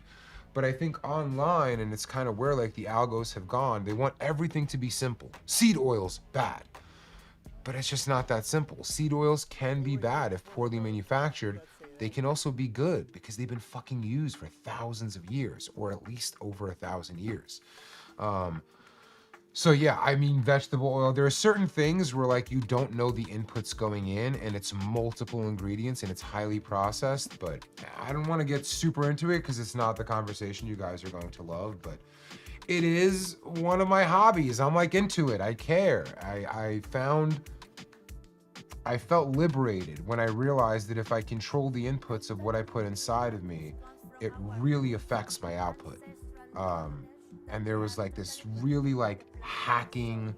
But I think online, and it's kind of where like the algos have gone, they want everything to be simple. Seed oils, bad. But it's just not that simple. Seed oils can be bad if poorly manufactured. They can also be good because they've been fucking used for thousands of years, or at least over 1,000 years. So yeah, I mean, vegetable oil, there are certain things where like you don't know the inputs going in and it's multiple ingredients and it's highly processed, but I don't want to get super into it because it's not the conversation you guys are going to love, but it is one of my hobbies. I'm like into it. I care. I felt liberated when I realized that if I control the inputs of what I put inside of me, it really affects my output. And there was like this really like hacking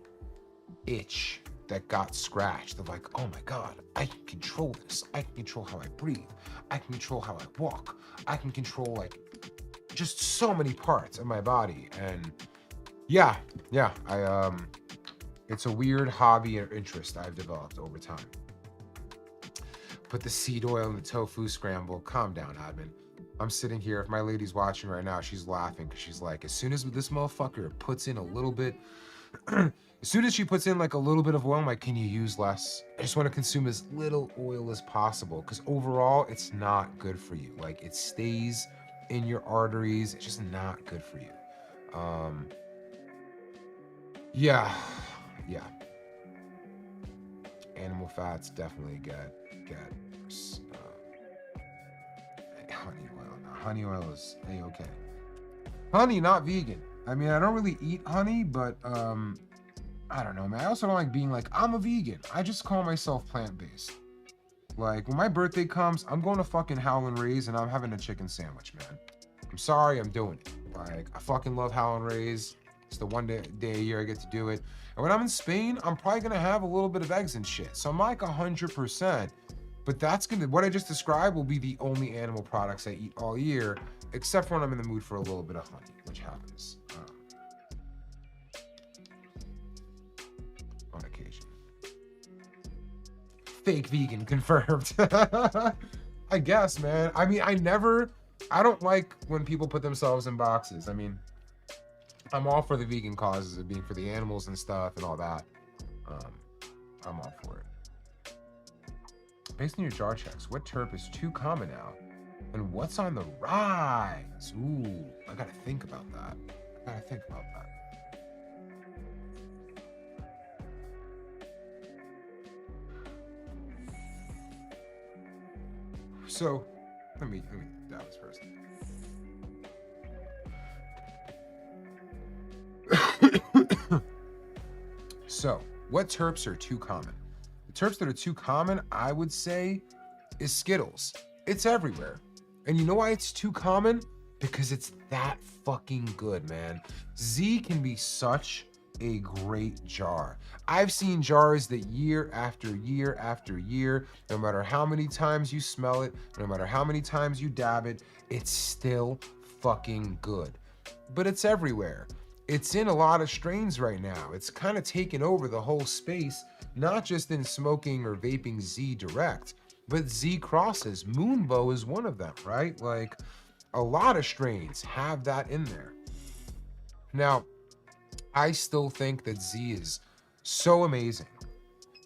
itch that got scratched of like, oh my God, I can control this. I can control how I breathe. I can control how I walk. I can control like just so many parts of my body. And yeah, it's a weird hobby or interest I've developed over time. Put the seed oil in the tofu scramble. Calm down, admin. I'm sitting here. If my lady's watching right now, she's laughing because she's like, as soon as this motherfucker puts in a little bit, as soon as she puts in like a little bit of oil, I'm like, can you use less? I just want to consume as little oil as possible because overall, it's not good for you. Like it stays in your arteries. It's just not good for you. Yeah. Animal fats definitely get honey oil. Now, honey oil is a-okay. Honey, not vegan. I mean, I don't really eat honey, but I don't know, man. I also don't like being like, I'm a vegan. I just call myself plant-based. Like, when my birthday comes, I'm going to fucking Howlin' Rays and I'm having a chicken sandwich, man. I'm sorry, I'm doing it. Like, I fucking love Howlin' Rays. It's the one day a year I get to do it. And when I'm in Spain, I'm probably gonna have a little bit of eggs and shit. So I'm like 100%, but what I just described will be the only animal products I eat all year, except for when I'm in the mood for a little bit of honey, which happens on occasion. Fake vegan confirmed. I guess, man. I mean, I don't like when people put themselves in boxes. I mean, I'm all for the vegan causes of being for the animals and stuff and all that. I'm all for it. Based on your jar checks, what terp is too common now? And what's on the rise? Ooh, I gotta think about that. So, let me do this first. So, what terps are too common? The terps that are too common, I would say, is Skittles. It's everywhere. And you know why it's too common? Because it's that fucking good, man. Z can be such a great jar. I've seen jars that year after year after year, no matter how many times you smell it, no matter how many times you dab it, it's still fucking good. But it's everywhere. It's in a lot of strains right now. It's kind of taken over the whole space, not just in smoking or vaping Z direct, but Z crosses. Moonbow is one of them, right? Like, a lot of strains have that in there. Now, I still think that Z is so amazing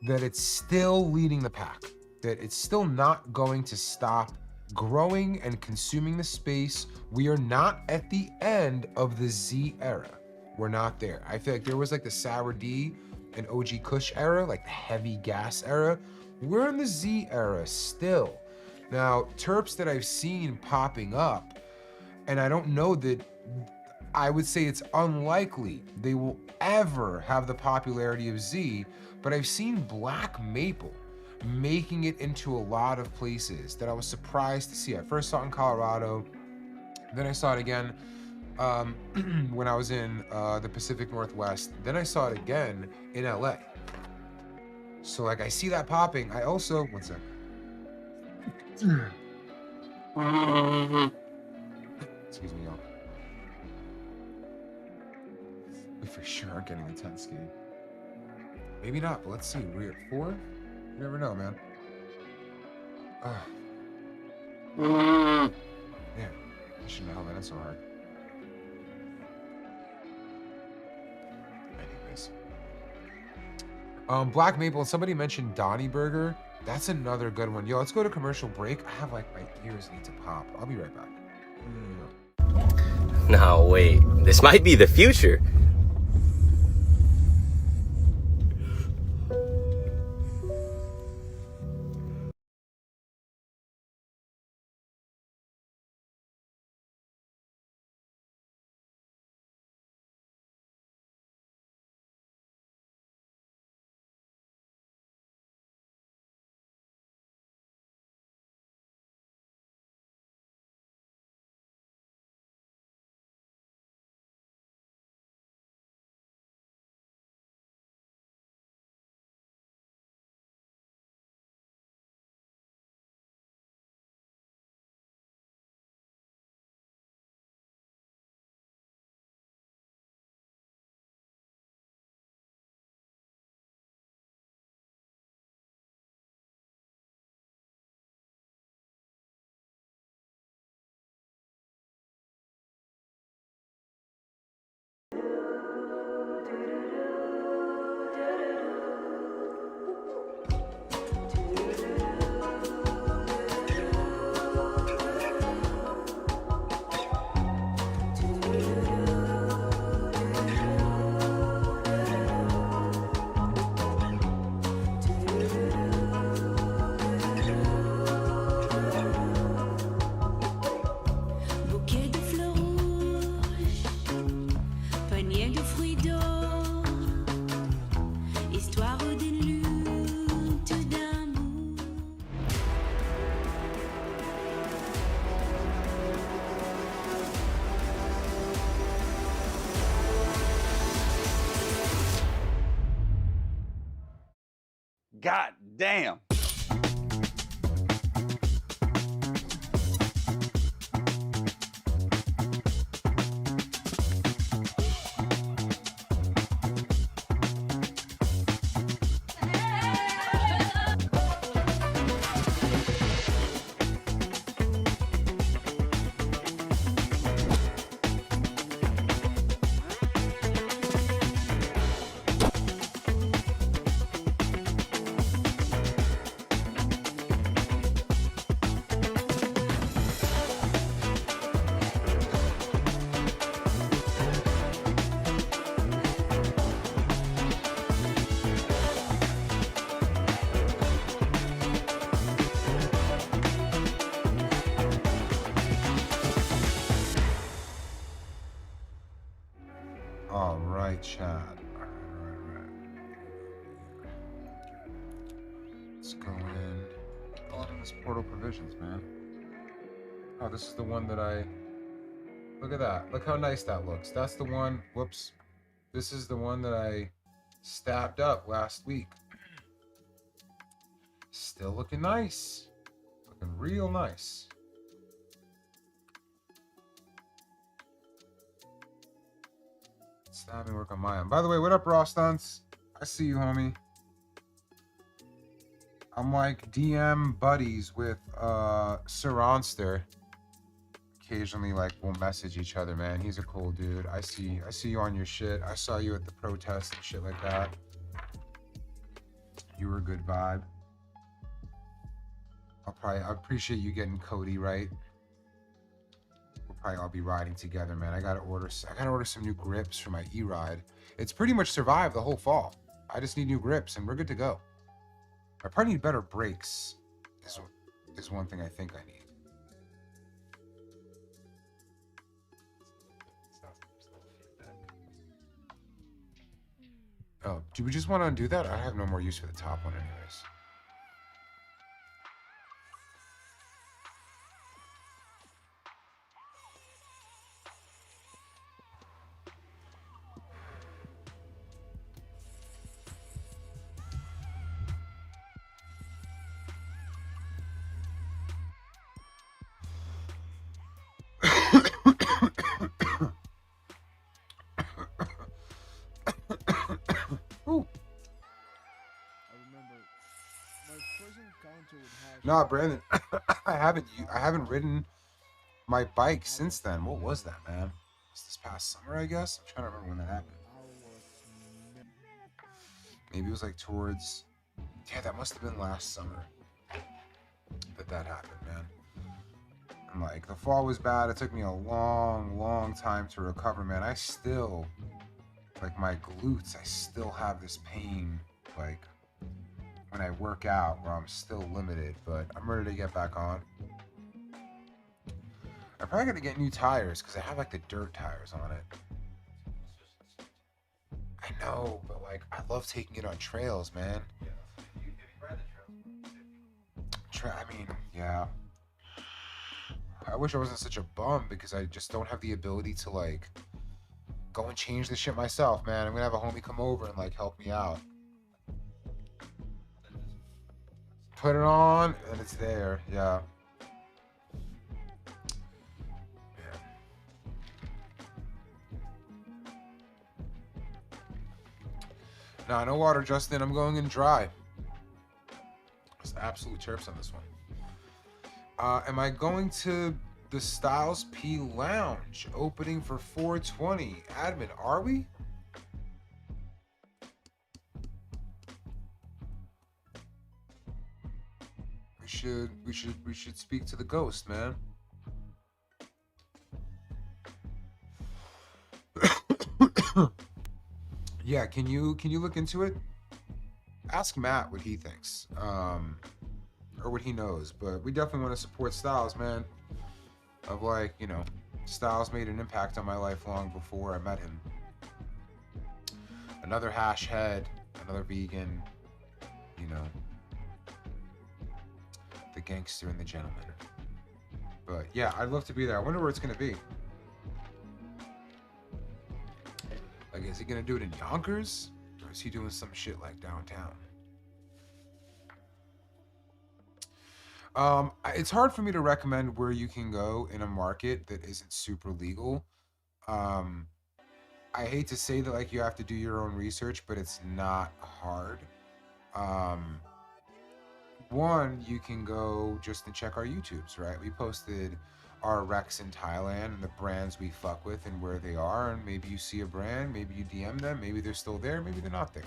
that it's still leading the pack, that it's still not going to stop growing and consuming the space. We are not at the end of the Z era. We're not there. I feel like there was like the Sour D and OG Kush era, like the heavy gas era. We're in the Z era still. Now, terps that I've seen popping up, and I don't know that, I would say it's unlikely they will ever have the popularity of Z, but I've seen Black Maple making it into a lot of places that I was surprised to see. I first saw it in Colorado, Then I saw it again when I was in the Pacific Northwest. Then I saw it again in LA. So like I see that popping. I also, one sec. Excuse me, y'all. We for sure are getting a 10 skate. Maybe not, but let's see. We're at 4? You never know, man. Man, I shouldn't have held that in so hard. Anyways. Black Maple, somebody mentioned Donnie Burger. That's another good one. Yo, let's go to commercial break. I have like my ears need to pop. I'll be right back. Now wait, this might be the future. God damn. All right, Chad. All right. Let's go in. Oh, this Portal Provisions, man. Oh, this is the one that I... Look at that. Look how nice that looks. That's the one... Whoops. This is the one that I stabbed up last week. Still looking nice. Looking real nice. Stabbing work on my end. By the way, what up, Raw Stunts? I see you, homie. I'm like DM buddies with Sir Ronster. Occasionally, like, we'll message each other, man. He's a cool dude. I see you on your shit. I saw you at the protest and shit like that. You were a good vibe. I appreciate you getting Cody right. We'll probably all be riding together, man. I gotta order some new grips for my E-Ride. It's pretty much survived the whole fall. I just need new grips and we're good to go. I probably need better brakes. Is one thing I think I need. Oh, do we just want to undo that? I have no more use for the top one anyways. No, Brandon, I haven't ridden my bike since then. What was that, man? Was this past summer, I guess? I'm trying to remember when that happened. Maybe it was like towards, yeah, that must have been last summer that happened, man. And like the fall was bad. It took me a long time to recover, man. I still, like my glutes, I still have this pain, like when I work out, where I'm still limited, but I'm ready to get back on. I'm probably gonna get new tires because I have like the dirt tires on it. I know, but like I love taking it on trails, man. I mean, yeah. I wish I wasn't such a bum because I just don't have the ability to like go and change the shit myself, man. I'm gonna have a homie come over and like help me out. Put it on and it's there, yeah. Nah, no water, Justin. I'm going in dry. It's absolute chirps on this one. Am I going to the Styles P Lounge opening for 420? Admin, are we? We should speak to the ghost, man. Yeah, can you look into it? Ask Matt what he thinks. Or what he knows, but we definitely want to support Styles, man. Of like, you know, Styles made an impact on my life long before I met him. Another hash head, another vegan, you know, the gangster and the gentleman. But yeah, I'd love to be there. I wonder where it's gonna be. Like, is he gonna do it in Yonkers, or is he doing some shit like downtown? It's hard for me to recommend where you can go in a market that isn't super legal. I hate to say that like you have to do your own research, but it's not hard. One, you can go just and check our YouTubes, right? We posted our recs in Thailand and the brands we fuck with and where they are, and maybe you see a brand, maybe you DM them, maybe they're still there, maybe they're not there.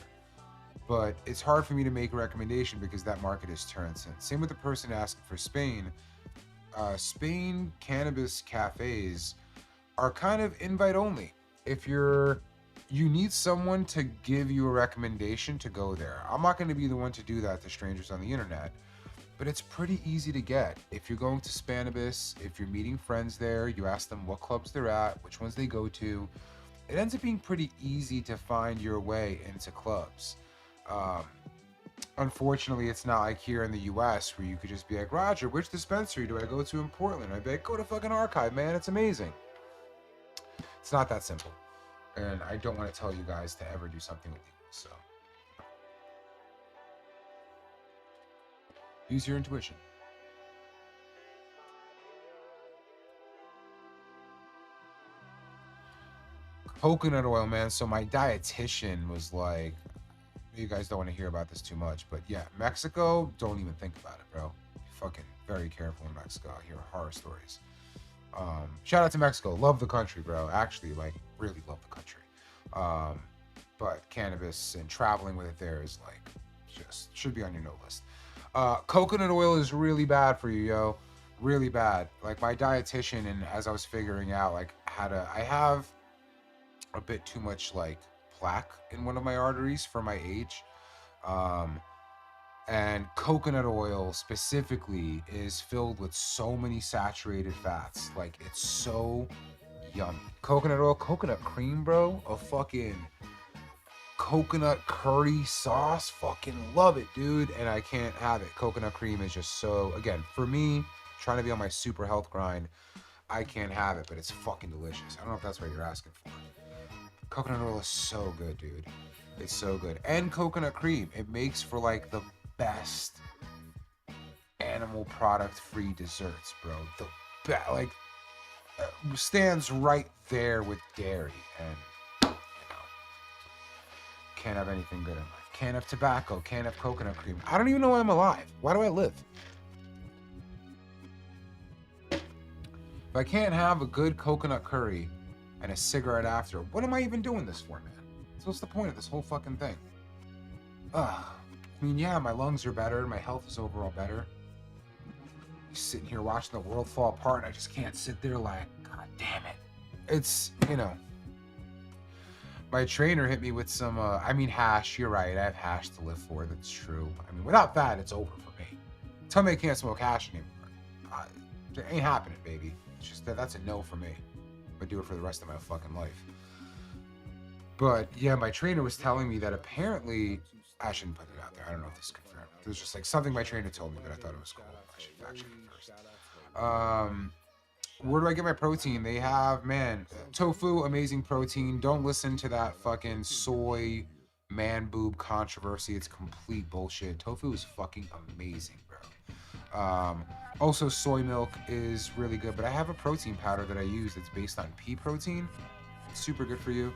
But it's hard for me to make a recommendation because that market is turned since. Same with the person asking for Spain. Spain cannabis cafes are kind of invite only. If you need someone to give you a recommendation to go there. I'm not going to be the one to do that to strangers on the internet, but it's pretty easy to get. If you're going to Spanibus, if you're meeting friends there, you ask them what clubs they're at, which ones they go to. It ends up being pretty easy to find your way into clubs. Unfortunately, it's not like here in the US where you could just be like, Roger, which dispensary do I go to in Portland? I'd be like, go to fucking Archive, man. It's amazing. It's not that simple. And I don't want to tell you guys to ever do something illegal, so. Use your intuition. Coconut oil, man. So my dietitian was like, you guys don't want to hear about this too much, but yeah, Mexico, don't even think about it, bro. Fucking very careful in Mexico. I hear horror stories. Shout out to Mexico. Love the country, bro. Actually, like, really love the country. But cannabis and traveling with it there is like, just should be on your no list. Coconut oil is really bad for you, yo. Really bad. Like my dietitian, and as I was figuring out, like, I have a bit too much like plaque in one of my arteries for my age. And coconut oil specifically is filled with so many saturated fats. Like, it's so yummy. Coconut oil, coconut cream, bro. A fucking coconut curry sauce. Fucking love it, dude. And I can't have it. Coconut cream is just so, again, for me, trying to be on my super health grind, I can't have it, but it's fucking delicious. I don't know if that's what you're asking for. Coconut oil is so good, dude. It's so good. And coconut cream. It makes for like the best animal product free desserts, bro. The best, like, stands right there with dairy. And, you know, can't have anything good in life. Can't have tobacco. Can't have coconut cream. I don't even know why I'm alive. Why do I live? If I can't have a good coconut curry and a cigarette after, what am I even doing this for, man? So what's the point of this whole fucking thing? Ugh. I mean, yeah, my lungs are better, my health is overall better. Just sitting here watching the world fall apart, and I just can't sit there like, God damn it. It's, you know. My trainer hit me with some, hash. You're right, I have hash to live for, that's true. I mean, without that, it's over for me. Tell me I can't smoke hash anymore. It ain't happening, baby. It's just that's a no for me. I do it for the rest of my fucking life. But yeah, my trainer was telling me that apparently, I shouldn't put it out there. I don't know if this is confirmed. It was just like something my trainer told me, but I thought it was cool. I should fact check it first. Where do I get my protein? They have, man, tofu, amazing protein. Don't listen to that fucking soy man boob controversy. It's complete bullshit. Tofu is fucking amazing, bro. Also, soy milk is really good, but I have a protein powder that I use that's based on pea protein. It's super good for you.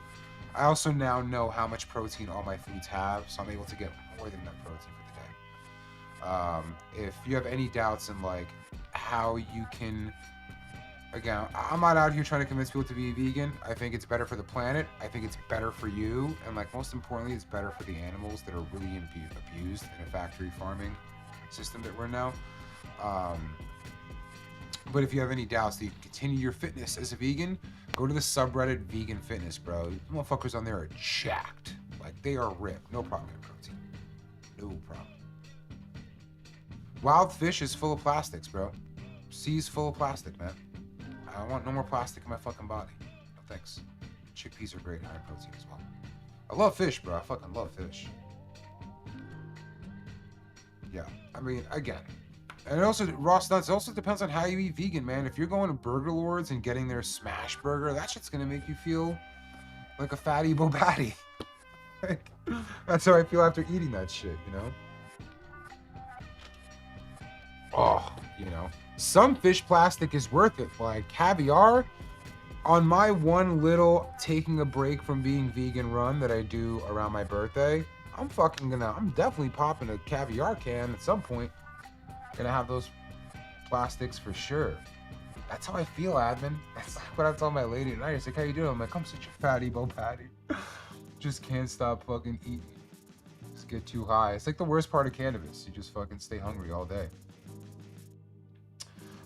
I also now know how much protein all my foods have, so I'm able to get more than enough protein for the day. If you have any doubts in like how you can, again, I'm not out here trying to convince people to be vegan. I think it's better for the planet. I think it's better for you, and like most importantly, it's better for the animals that are really abused in a factory farming system that we're now. But if you have any doubts that you can continue your fitness as a vegan, go to the subreddit Vegan Fitness, bro. The motherfuckers on there are jacked. Like, they are ripped. No problem getting protein. No problem. Wild fish is full of plastics, bro. Sea's full of plastic, man. I want no more plastic in my fucking body. No thanks. Chickpeas are great, high protein as well. I love fish, bro. I fucking love fish. Yeah, I mean, again. And it also, raw nuts, it also depends on how you eat vegan, man. If you're going to Burger Lords and getting their smash burger, that shit's gonna make you feel like a fatty Bobatti. Like, that's how I feel after eating that shit, you know? Oh, you know. Some fish plastic is worth it. Like caviar, on my one little taking a break from being vegan run that I do around my birthday, I'm definitely popping a caviar can at some point. Gonna have those plastics for sure. That's how I feel, admin. That's like what I told my lady tonight. She's like, how you doing? I'm like, I'm such a fatty Bo Patty. Just can't stop fucking eating. Just get too high. It's like the worst part of cannabis. You just fucking stay hungry all day.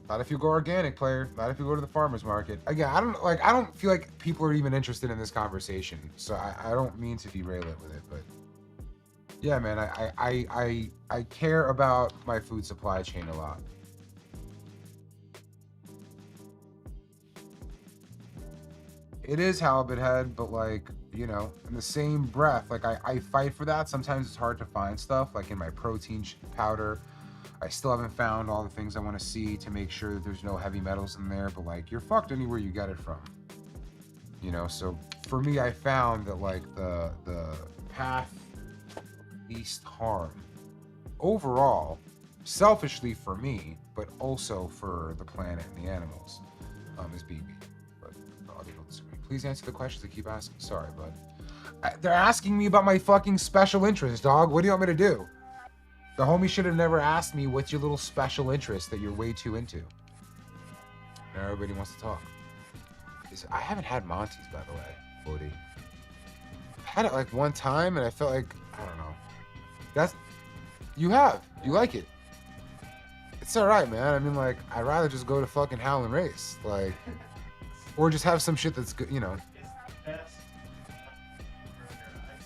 Not if you go organic, player. Not if you go to the farmer's market. Again, I don't feel like people are even interested in this conversation. So I don't mean to derail it with it, but yeah, man, I care about my food supply chain a lot. It is halibut head, but like, you know, in the same breath, like I fight for that. Sometimes it's hard to find stuff, like in my protein powder. I still haven't found all the things I want to see to make sure that there's no heavy metals in there, but like, you're fucked anywhere you get it from. You know, so for me, I found that like the path least harm overall, selfishly for me, but also for the planet and the animals, is being vegan. But other people disagree. Please answer the questions they keep asking. Sorry, bud. They're asking me about my fucking special interest, dog. What do you want me to do? The homie should have never asked me what's your little special interest that you're way too into. Now everybody wants to talk. I haven't had Monty's, by the way, Bodhi. I've had it like one time and I felt like, I don't know. You like it. It's all right, man. I mean, like, I'd rather just go to fucking Howlin' Race, like, or just have some shit that's good, you know. It's the best burger I've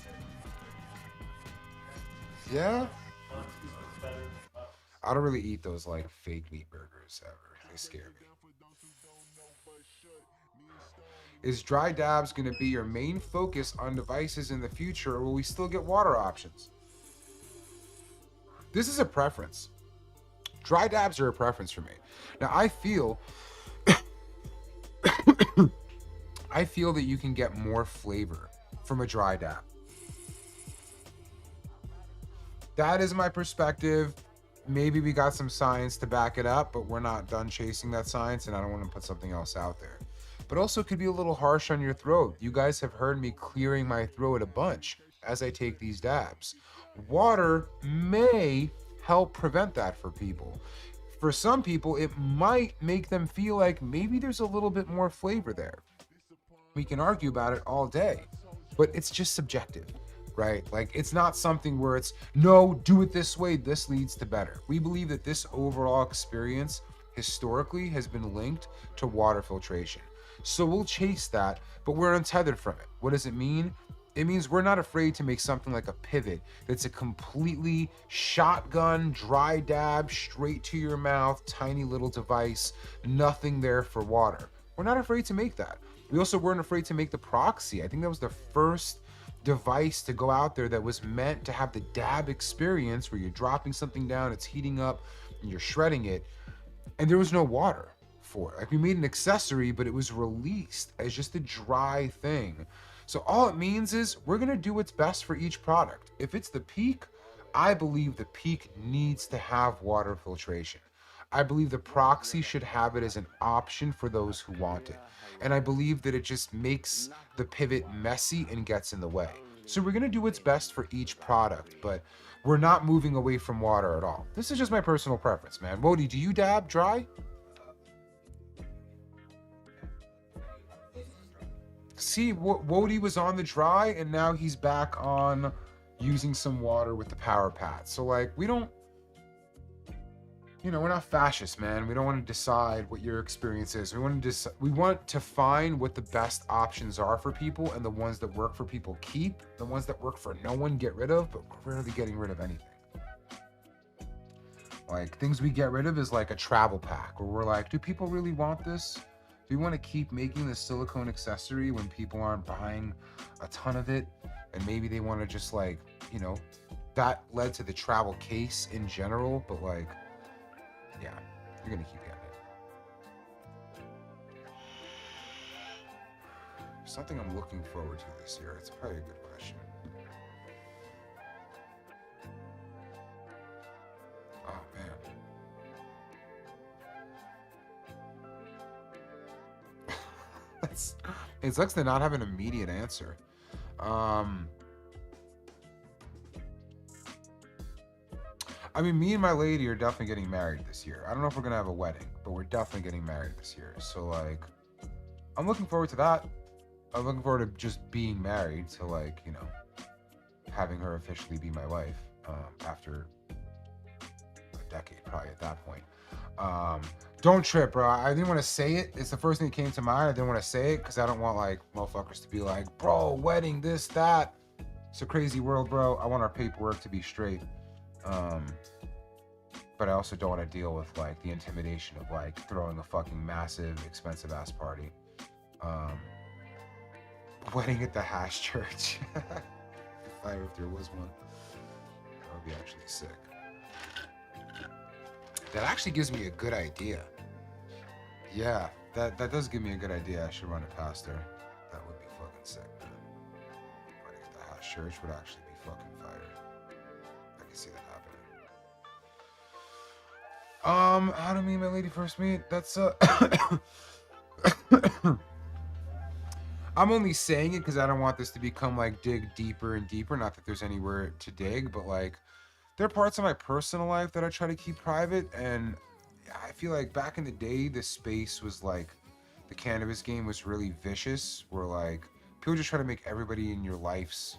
said. Yeah? Monty's was better than Bubba's. I don't really eat those like fake meat burgers ever. They scare me. Is dry dabs going to be your main focus on devices in the future, or will we still get water options? This is a preference. Dry dabs are a preference for me. Now, I feel that you can get more flavor from a dry dab. That is my perspective. Maybe we got some science to back it up, but we're not done chasing that science, and I don't want to put something else out there. But also it could be a little harsh on your throat. You guys have heard me clearing my throat a bunch as I take these dabs. Water may help prevent that for people. For some people, it might make them feel like maybe there's a little bit more flavor there. We can argue about it all day, but it's just subjective, right? Like, it's not something where it's, no, do it this way, this leads to better. We believe that this overall experience historically has been linked to water filtration. So we'll chase that, but we're untethered from it. What does it mean? It means we're not afraid to make something like a pivot that's a completely shotgun, dry dab, straight to your mouth, tiny little device, nothing there for water. We're not afraid to make that. We also weren't afraid to make the Proxy. I think that was the first device to go out there that was meant to have the dab experience where you're dropping something down, it's heating up, and you're shredding it, and there was no water for it. Like, we made an accessory, but it was released as just a dry thing. So all it means is we're gonna do what's best for each product. If it's the Peak, I believe the Peak needs to have water filtration. I believe the Proxy should have it as an option for those who want it. And I believe that it just makes the pivot messy and gets in the way. So we're gonna do what's best for each product, but we're not moving away from water at all. This is just my personal preference, man. Wody, do you dab dry? See, Wody was on the dry, and now he's back on using some water with the power pad. So, like, we don't, you know, we're not fascists, man. We don't want to decide what your experience is. We want to find what the best options are for people, and the ones that work for people keep. The ones that work for no one get rid of, but we're rarely getting rid of anything. Like, things we get rid of is like a travel pack, where we're like, do people really want this? Do you want to keep making the silicone accessory when people aren't buying a ton of it? And maybe they want to just, like, you know, that led to the travel case in general, but like, yeah, you're going to keep getting it. Something I'm looking forward to this year. It's probably a good question. Oh, man. It sucks to not have an immediate answer. I mean, me and my lady are definitely getting married this year. I don't know if we're gonna have a wedding, but we're definitely getting married this year. So, like, I'm looking forward to that. I'm looking forward to just being married, to, like, you know, having her officially be my wife after a decade, probably at that point. Don't trip, bro. I didn't want to say it. It's the first thing that came to mind. I didn't want to say it because I don't want, like, motherfuckers to be like, bro, wedding, this, that. It's a crazy world, bro. I want our paperwork to be straight. But I also don't want to deal with, like, the intimidation of, like, throwing a fucking massive, expensive ass party. Wedding at the Hash Church. If there was one, that would be actually sick. That actually gives me a good idea. Yeah, that does give me a good idea. I should run it past her. That would be fucking sick, man. Wedding at the Hash Church would actually be fucking fire. I can see that happening. How do me and my lady first meet? That's I'm only saying it because I don't want this to become, like, dig deeper and deeper. Not that there's anywhere to dig, but, like, there are parts of my personal life that I try to keep private, and I feel like back in the day, this space was like, the cannabis game was really vicious, where, like, people just try to make everybody in your life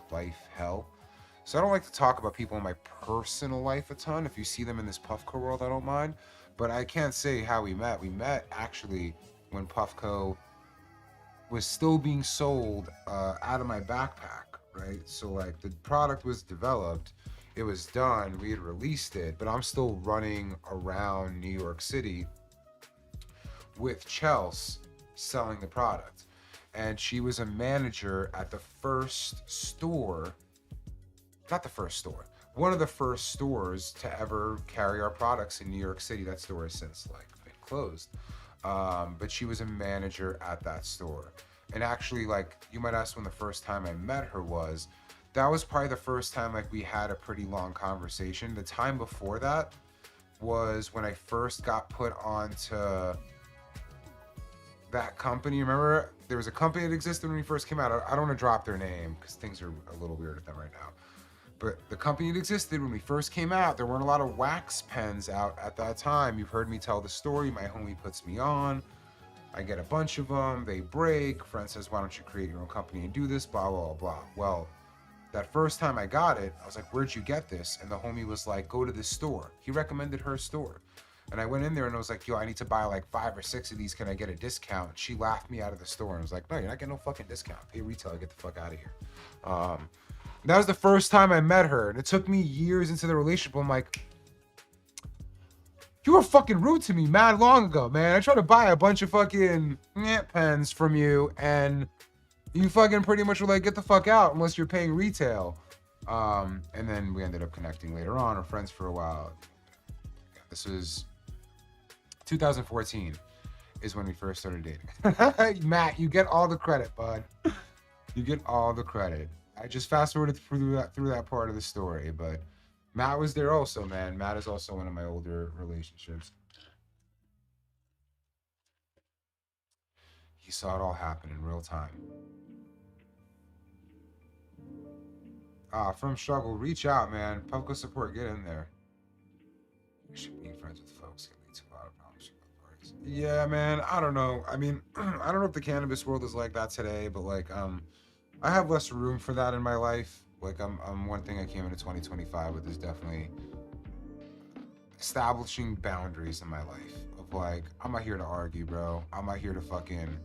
hell. So I don't like to talk about people in my personal life a ton. If you see them in this Puffco world, I don't mind. But I can't say how we met. We met, actually, when Puffco was still being sold out of my backpack, right? So, like, the product was developed, it was done, we had released it, but I'm still running around New York City with Chelsea selling the product. And she was a manager at the first store, not the first store, one of the first stores to ever carry our products in New York City. That store has since, like, been closed. But she was a manager at that store. And actually, like, you might ask when the first time I met her was. That was probably the first time, like, we had a pretty long conversation. The time before that was when I first got put onto that company. Remember, there was a company that existed when we first came out. I don't want to drop their name because things are a little weird with them right now. But the company that existed when we first came out, there weren't a lot of wax pens out at that time. You've heard me tell the story. My homie puts me on. I get a bunch of them. They break. Friend says, why don't you create your own company and do this? Blah, blah, blah. Well, that first time I got it, I was like, where'd you get this? And the homie was like, go to this store. He recommended her store. And I went in there and I was like, yo, I need to buy like 5 or 6 of these. Can I get a discount? She laughed me out of the store and was like, no, you're not getting no fucking discount. Pay retail, get the fuck out of here. That was the first time I met her. And it took me years into the relationship. I'm like, you were fucking rude to me mad long ago, man. I tried to buy a bunch of fucking pens from you and you fucking pretty much were like, get the fuck out unless you're paying retail. And then we ended up connecting later on, or friends for a while. This was 2014 is when we first started dating. Matt, you get all the credit, bud. You get all the credit. I just fast forwarded through that part of the story, but Matt was there also, man. Matt is also one of my older relationships. He saw it all happen in real time. From struggle, reach out, man. Public support, get in there. Being friends with folks can lead to a lot of problems for both parties. Yeah, man. I don't know. I mean, I don't know if the cannabis world is like that today, but like, I have less room for that in my life. Like, I'm one thing I came into 2025 with is definitely establishing boundaries in my life. Of like, I'm not here to argue, bro. I'm not here to fucking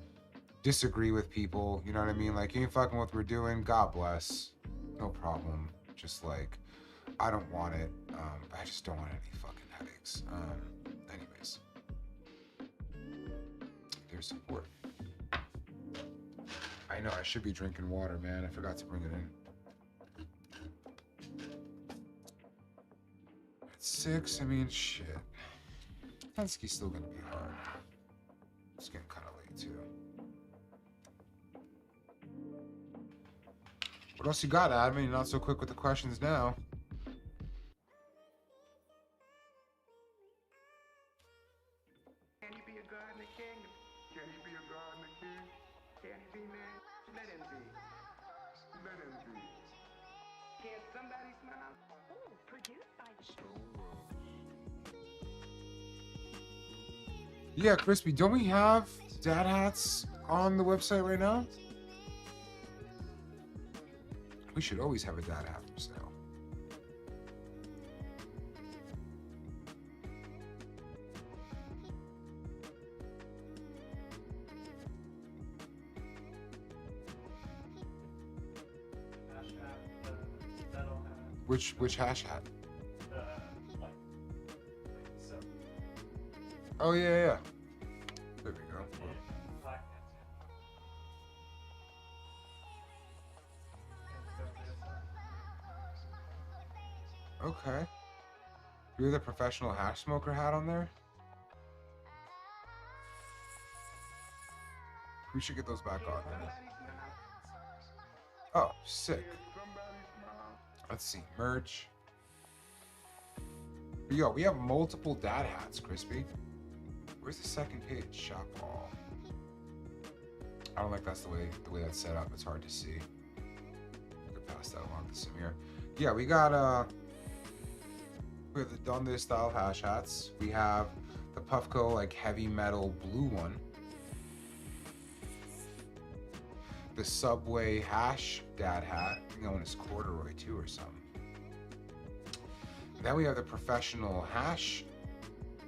disagree with people. You know what I mean? Like, you ain't fucking with what we're doing. God bless. No problem. Just like, I don't want it. I just don't want any fucking headaches. Anyways, there's support. I know I should be drinking water, man. I forgot to bring it in. At 6, I mean, shit. Penske's still gonna be hard. It's getting kind of late too. What else you got, Admin? You're not so quick with the questions now. Can he be a god and a king? Can he be a god and a king? Can he be, man? Let him be. Let him be. Can somebody smile? Ooh, produced by Yeah, Crispy, don't we have dad hats on the website right now? We should always have a dad hat for sale. Which hash hat? Oh yeah. There we go. Okay. You have the professional hash smoker hat on there? We should get those back on. Oh, sick. Let's see, merch. Yo, we have multiple dad hats, Crispy. Where's the second page? Shop all. I don't like that's the way that's set up. It's hard to see. I could pass that along to Samir. Yeah, we got we have the Donde style hash hats. We have the Puffco like heavy metal blue one. The Subway hash dad hat. I think that one is corduroy too or something. Then we have the professional hash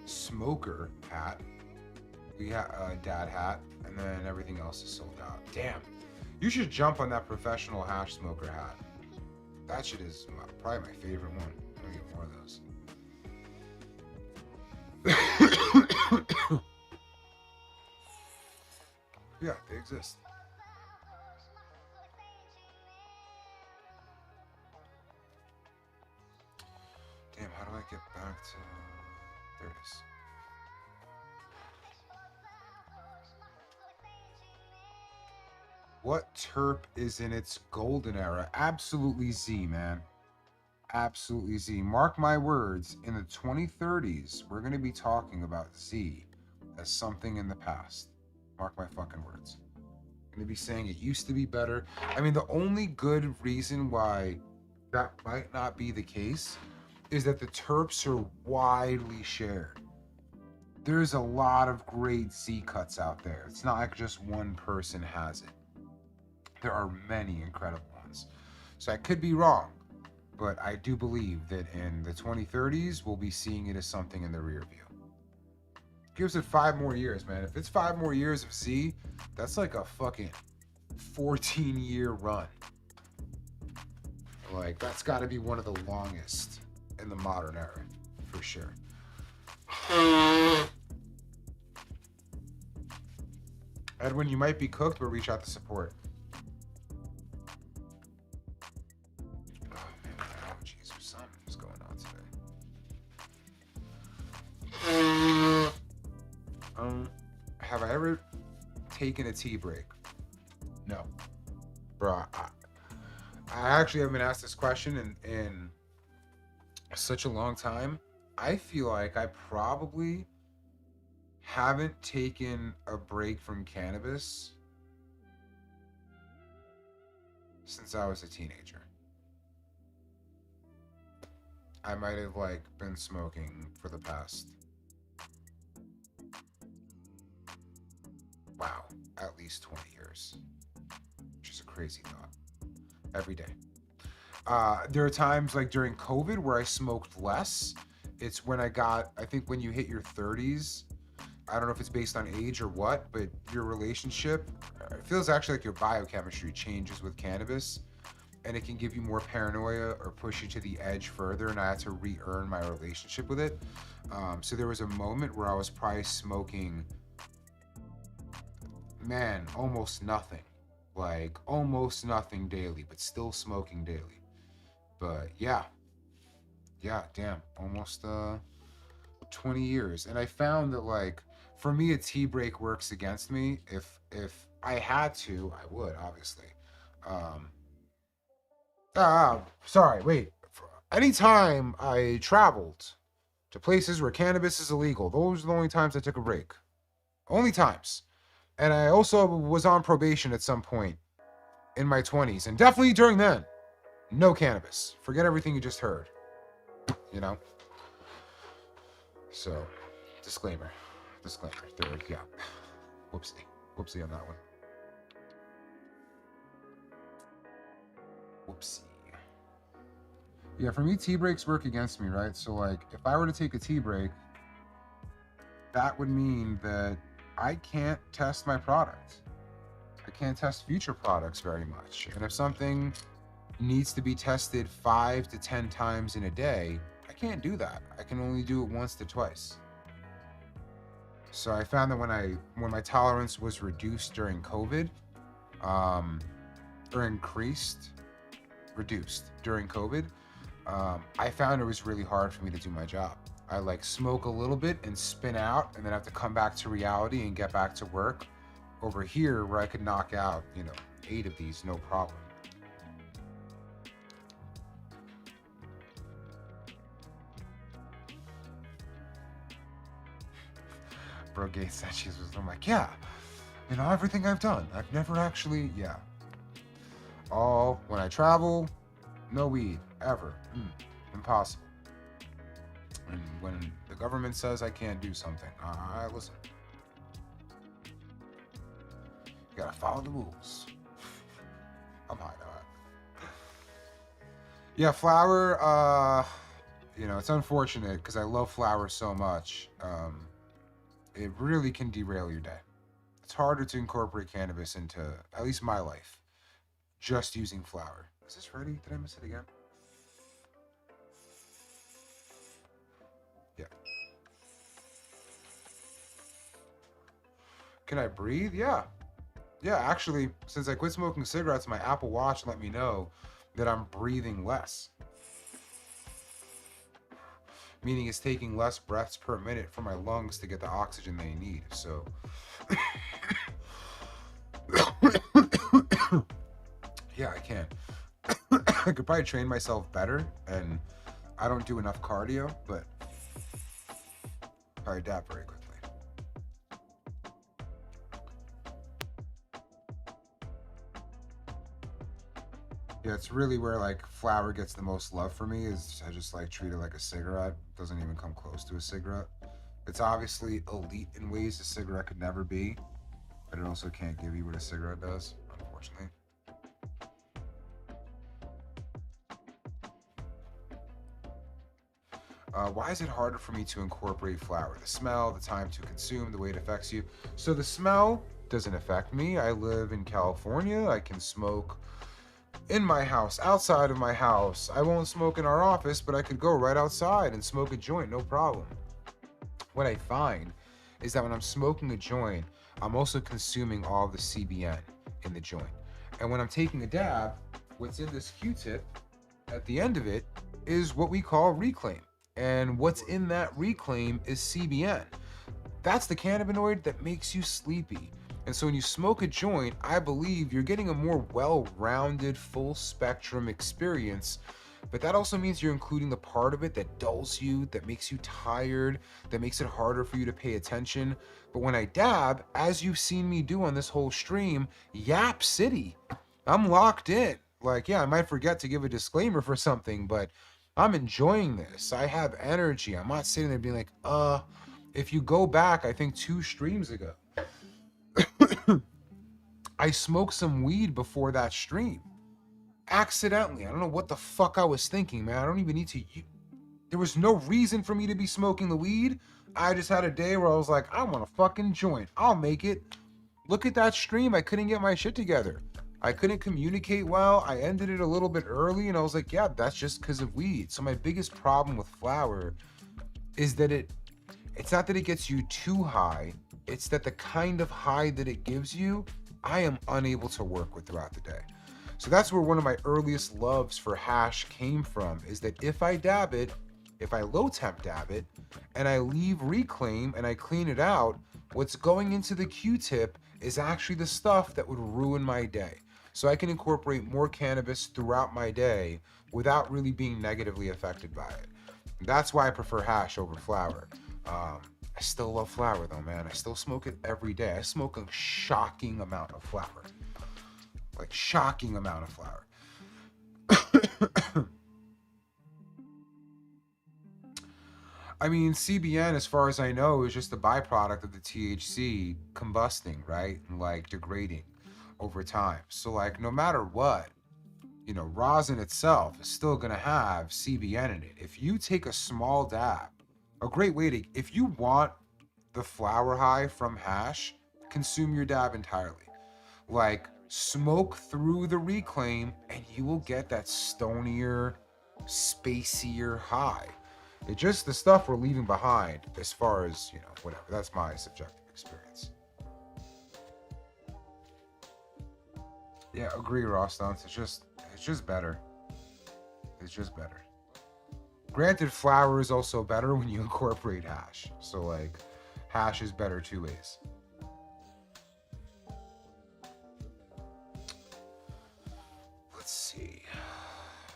smoker hat. We have a dad hat, and then everything else is sold out. Damn, you should jump on that professional hash smoker hat. That shit is probably my favorite one. I'm gonna get more of those. Yeah, they exist. Damn, how do I get back to... There it is. What terp is in its golden era? Absolutely Z, man. Absolutely Z. Mark my words, in the 2030s, we're going to be talking about Z as something in the past. Mark my fucking words. I'm going to be saying it used to be better. I mean, the only good reason why that might not be the case is that the terps are widely shared. There's a lot of great Z cuts out there. It's not like just one person has it. There are many incredible ones. So I could be wrong, but I do believe that in the 2030s, we'll be seeing it as something in the rear view. Gives it 5 more years, man. If it's 5 more years of Z, that's like a fucking 14-year run. Like, that's got to be one of the longest in the modern era, for sure. Edwin, you might be cooked, but reach out to support. Oh, man, my allergies or something's going on today. Have I ever taken a tea break? No. Bro, I actually haven't been asked this question in such a long time. I feel like I probably haven't taken a break from cannabis since I was a teenager. I might have like been smoking for the past, wow, at least 20 years, which is a crazy thought. Every day. There are times like during COVID where I smoked less. It's when I think when you hit your 30s, I don't know if it's based on age or what, but your relationship, it feels actually like your biochemistry changes with cannabis, and it can give you more paranoia or push you to the edge further, and I had to re-earn my relationship with it. So there was a moment where I was probably smoking, man, almost nothing. Like almost nothing daily, but still smoking daily. But yeah, damn, almost 20 years. And I found that like for me a tea break works against me. If I had to, I would obviously. Sorry, wait. Anytime I traveled to places where cannabis is illegal, those are the only times I took a break. Only times. And I also was on probation at some point in my 20s. And definitely during then, no cannabis. Forget everything you just heard. You know? So, disclaimer. Third, yeah. Whoopsie on that one. Whoopsie. Yeah, for me, tea breaks work against me, right? So, like, if I were to take a tea break, that would mean that I can't test my product. I can't test future products very much. And if something needs to be tested 5 to 10 times in a day, I can't do that. I can only do it once to twice. So I found that when my tolerance was reduced during COVID, or reduced during COVID, I found it was really hard for me to do my job. I like smoke a little bit and spin out and then have to come back to reality and get back to work. Over here where I could knock out, 8 of these, no problem. Bro Gates said I'm like, yeah, everything I've done. I've never actually, yeah. All when I travel, no weed, ever. Impossible. And when the government says I can't do something, I listen. You gotta follow the rules. I'm high now. Yeah, flower, it's unfortunate because I love flower so much. It really can derail your day. It's harder to incorporate cannabis into, at least my life, just using flower. Is this ready? Did I miss it again? Yeah. Can I breathe? Yeah. Yeah, actually, since I quit smoking cigarettes, my Apple Watch let me know that I'm breathing less. Meaning it's taking less breaths per minute for my lungs to get the oxygen they need. So, yeah, I can. I could probably train myself better, and I don't do enough cardio, but probably adapt very quickly. Yeah, it's really where like flower gets the most love for me is I just like treat it like a cigarette. Doesn't even come close to a cigarette. It's obviously elite in ways a cigarette could never be, but it also can't give you what a cigarette does, unfortunately. Why is it harder for me to incorporate flower? The smell, the time to consume, the way it affects you. So the smell doesn't affect me. I live in California. I can smoke in my house, outside of my house. I won't smoke in our office, but I could go right outside and smoke a joint, no problem. What I find is that when I'm smoking a joint, I'm also consuming all the CBN in the joint. And when I'm taking a dab, what's in this Q-tip at the end of it is what we call reclaim. And what's in that reclaim is CBN. That's the cannabinoid that makes you sleepy. And so when you smoke a joint, I believe you're getting a more well-rounded, full-spectrum experience. But that also means you're including the part of it that dulls you, that makes you tired, that makes it harder for you to pay attention. But when I dab, as you've seen me do on this whole stream, Yap City, I'm locked in. Like, yeah, I might forget to give a disclaimer for something, but I'm enjoying this. I have energy. I'm not sitting there being like, if you go back, I think 2 streams ago, I smoked some weed before that stream. Accidentally. I don't know what the fuck I was thinking, man. I don't even need to. There was no reason for me to be smoking the weed. I just had a day where I was like, I want a fucking joint. I'll make it. Look at that stream. I couldn't get my shit together. I couldn't communicate well. I ended it a little bit early, and I was like, yeah, that's just because of weed. So my biggest problem with flower is that it's not that it gets you too high. It's that the kind of high that it gives you, I am unable to work with throughout the day. So that's where one of my earliest loves for hash came from, is that if I dab it, if I low temp dab it, and I leave reclaim and I clean it out, what's going into the Q-tip is actually the stuff that would ruin my day. So I can incorporate more cannabis throughout my day without really being negatively affected by it. That's why I prefer hash over flower. I still love flower though, man. I still smoke it every day. I smoke a shocking amount of flower. Like, shocking amount of flower. I mean, CBN, as far as I know, is just a byproduct of the THC combusting, right? And like degrading over time. So like, no matter what, you know, rosin itself is still gonna have CBN in it. If you take a small dab, a great way to, if you want the flower high from hash, consume your dab entirely. Like, smoke through the reclaim and you will get that stonier, spacier high. It's just the stuff we're leaving behind as far as, you know, whatever. That's my subjective experience. Yeah, agree, Rostance. It's just better. It's just better. Granted, flower is also better when you incorporate hash. So like, hash is better 2 ways. Let's see.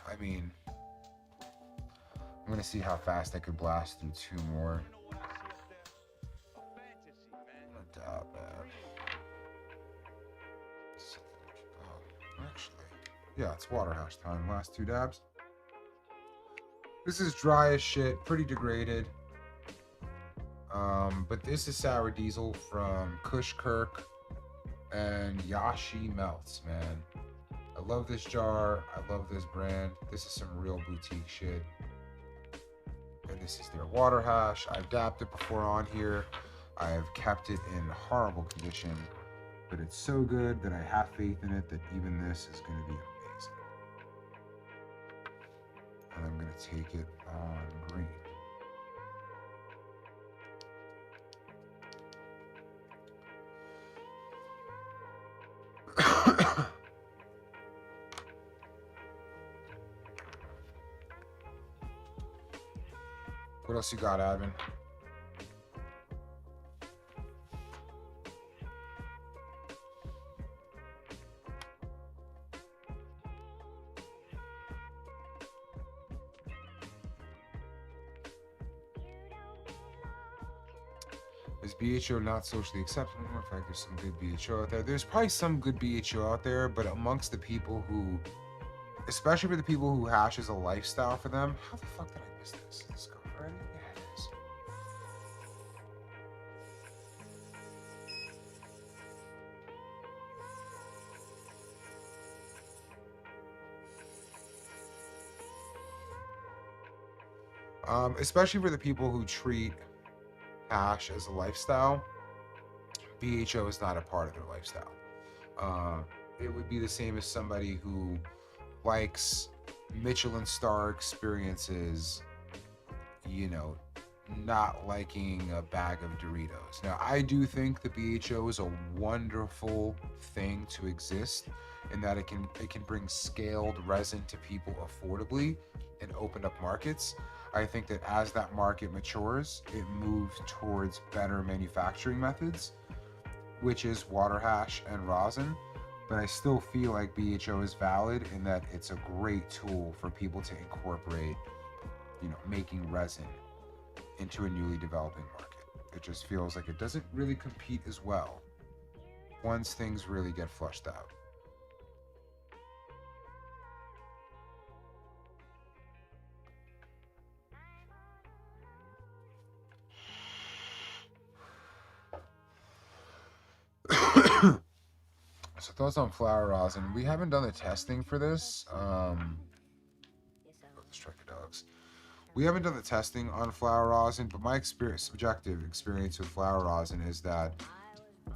I mean, I'm gonna see how fast I could blast through 2 more. Dab, man. Actually, yeah, it's water hash time. Last 2 dabs. This is dry as shit, pretty degraded. But this is Sour Diesel from Kush Kirk and Yashi Melts, man. I love this jar. I love this brand. This is some real boutique shit. And this is their water hash. I've dabbed it before on here. I've kept it in horrible condition, but it's so good that I have faith in it that even this is going to be amazing. And I'm going to take it on green. What else you got, Admin? Is BHO not socially acceptable? In fact, there's some good BHO out there. There's probably some good BHO out there, but amongst the people who especially for the people who hash as a lifestyle for them. How the fuck did I miss this? Is this going already? Yeah, it is. Especially for the people who treat hash as a lifestyle, BHO is not a part of their lifestyle. It would be the same as somebody who likes Michelin star experiences, you know, not liking a bag of Doritos. Now, I do think the BHO is a wonderful thing to exist in that it can bring scaled resin to people affordably and open up markets. I think that as that market matures, it moves towards better manufacturing methods, which is water hash and rosin. But I still feel like BHO is valid in that it's a great tool for people to incorporate, you know, making resin into a newly developing market. It just feels like it doesn't really compete as well once things really get flushed out. So thoughts on flower rosin. We haven't done the testing for this. Striker dogs. We haven't done the testing on flower rosin, but my subjective experience with flower rosin is that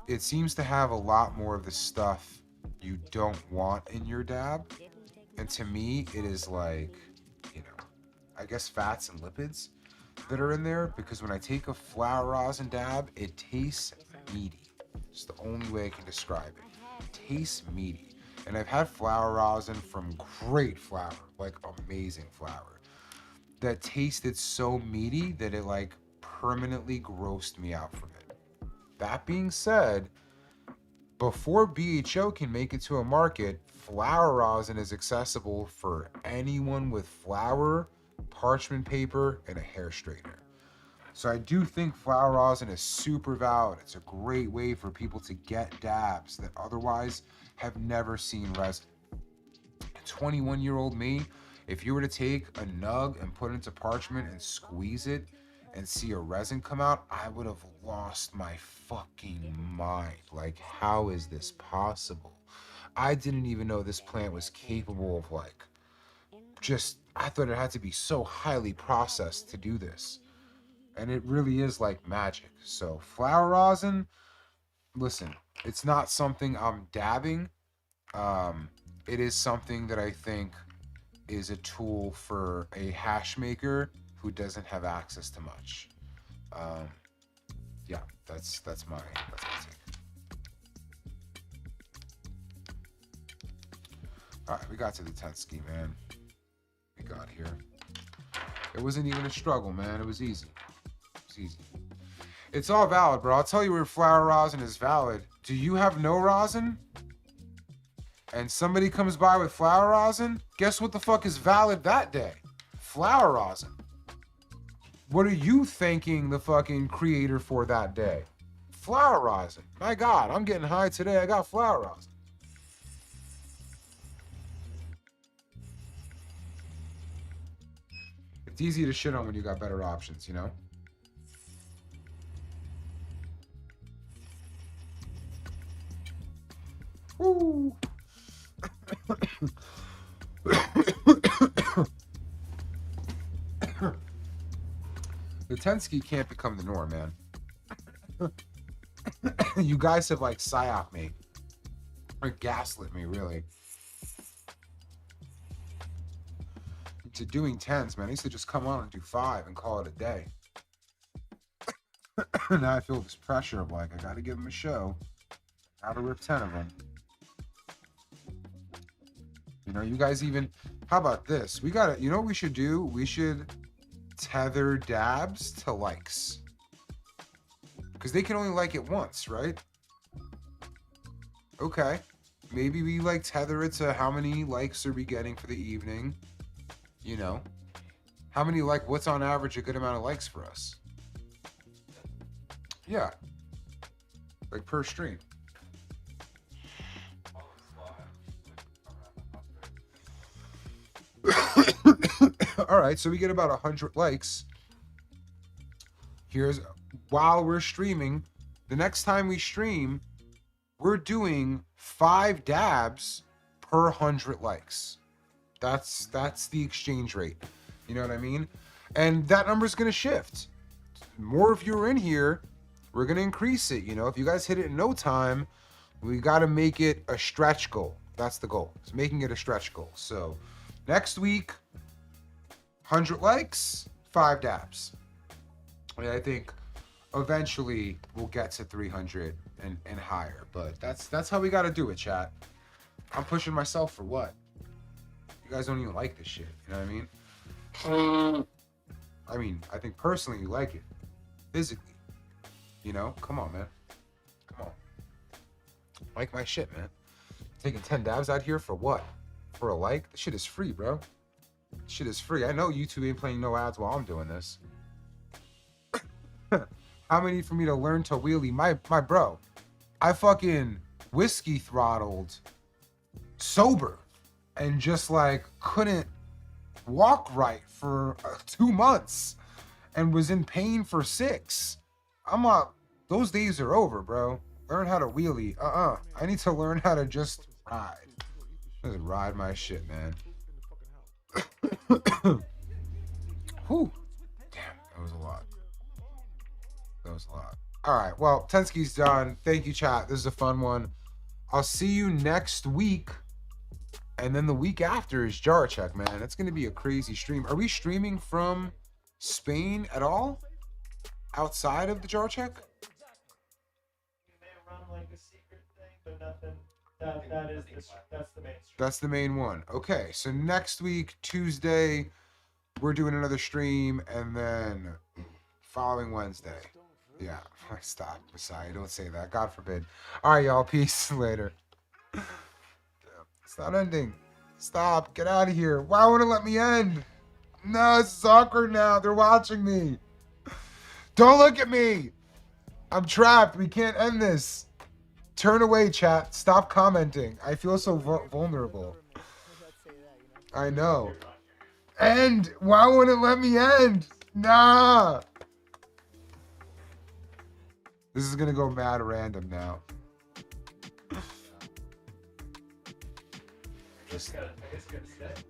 it seems to have a lot more of the stuff you don't want in your dab. And to me, it is like, you know, I guess fats and lipids that are in there, because when I take a flower rosin dab, it tastes meaty. It's the only way I can describe it. It tastes meaty. And I've had flower rosin from great flower, like amazing flower, that tasted so meaty that it like permanently grossed me out from it. That being said, before BHO can make it to a market, flower rosin is accessible for anyone with flour, parchment paper, and a hair straightener. So I do think flower rosin is super valid. It's a great way for people to get dabs that otherwise have never seen resin. 21-year-old me, if you were to take a nug and put it into parchment and squeeze it and see a resin come out, I would have lost my fucking mind. Like, how is this possible? I didn't even know this plant was capable of like, I thought it had to be so highly processed to do this. And it really is like magic. So flower rosin, listen, it's not something I'm dabbing. It is something that I think is a tool for a hash maker who doesn't have access to much. Yeah, that's my take. All right, we got to the 10th ski, man. We got here. It wasn't even a struggle, man. It was easy. It's easy. It's all valid, bro. I'll tell you where flower rosin is valid. Do you have no rosin? And somebody comes by with flower rosin? Guess what the fuck is valid that day? Flower rosin. What are you thanking the fucking creator for that day? Flower rosin. My God, I'm getting high today. I got flower rosin. It's easy to shit on when you got better options, you know? Woo. The 10 ski can't become the norm, man. You guys have like psyop me. Or gaslit me, really. To doing 10s, man. I used to just come on and do 5 and call it a day. Now I feel this pressure of like, I gotta give them a show. Gotta rip 10 of them. You know, you guys even, how about this? We gotta, you know what we should do? We should tether dabs to likes. Because they can only like it once, right? Okay. Maybe we like tether it to how many likes are we getting for the evening? You know, how many what's on average a good amount of likes for us? Yeah. Like per stream. All right, so we get about 100 likes. Here's while we're streaming. The next time we stream, we're doing 5 dabs per 100 likes. That's the exchange rate. You know what I mean? And that number's gonna shift. More of you are in here, we're gonna increase it. You know, if you guys hit it in no time, we gotta make it a stretch goal. That's the goal. It's making it a stretch goal. So next week, 100 likes, 5 dabs. And I think eventually we'll get to 300 and higher. But that's how we gotta do it, chat. I'm pushing myself for what? You guys don't even like this shit. You know what I mean? I mean, I think personally you like it. Physically. You know? Come on, man. Come on. Like my shit, man. Taking 10 dabs out here for what? For a like? This shit is free, bro. This shit is free. I know YouTube ain't playing no ads while I'm doing this. How many for me to learn to wheelie? My bro. I fucking whiskey throttled sober and just like couldn't walk right for 2 months and was in pain for 6. I'm like, those days are over, bro. Learn how to wheelie. I need to learn how to just ride. Just ride my shit, man. Whew. Damn, that was a lot. That was a lot. All right, well, Tensky's done. Thank you, chat. This is a fun one. I'll see you next week. And then the week after is Jarachek, man. It's going to be a crazy stream. Are we streaming from Spain at all? Outside of the Jarachek? You may run like a secret thing, but nothing. That's the main stream. That's the main one. Okay, so next week, Tuesday, we're doing another stream, and then following Wednesday. Yeah, stop. Messiah, don't say that. God forbid. All right, y'all. Peace. Later. It's not ending. Stop. Get out of here. Why won't it let me end? No, it's awkward now. They're watching me. Don't look at me. I'm trapped. We can't end this. Turn away, chat. Stop commenting. I feel so vulnerable. I know. End. Why won't it let me end? Nah. This is going to go mad random now.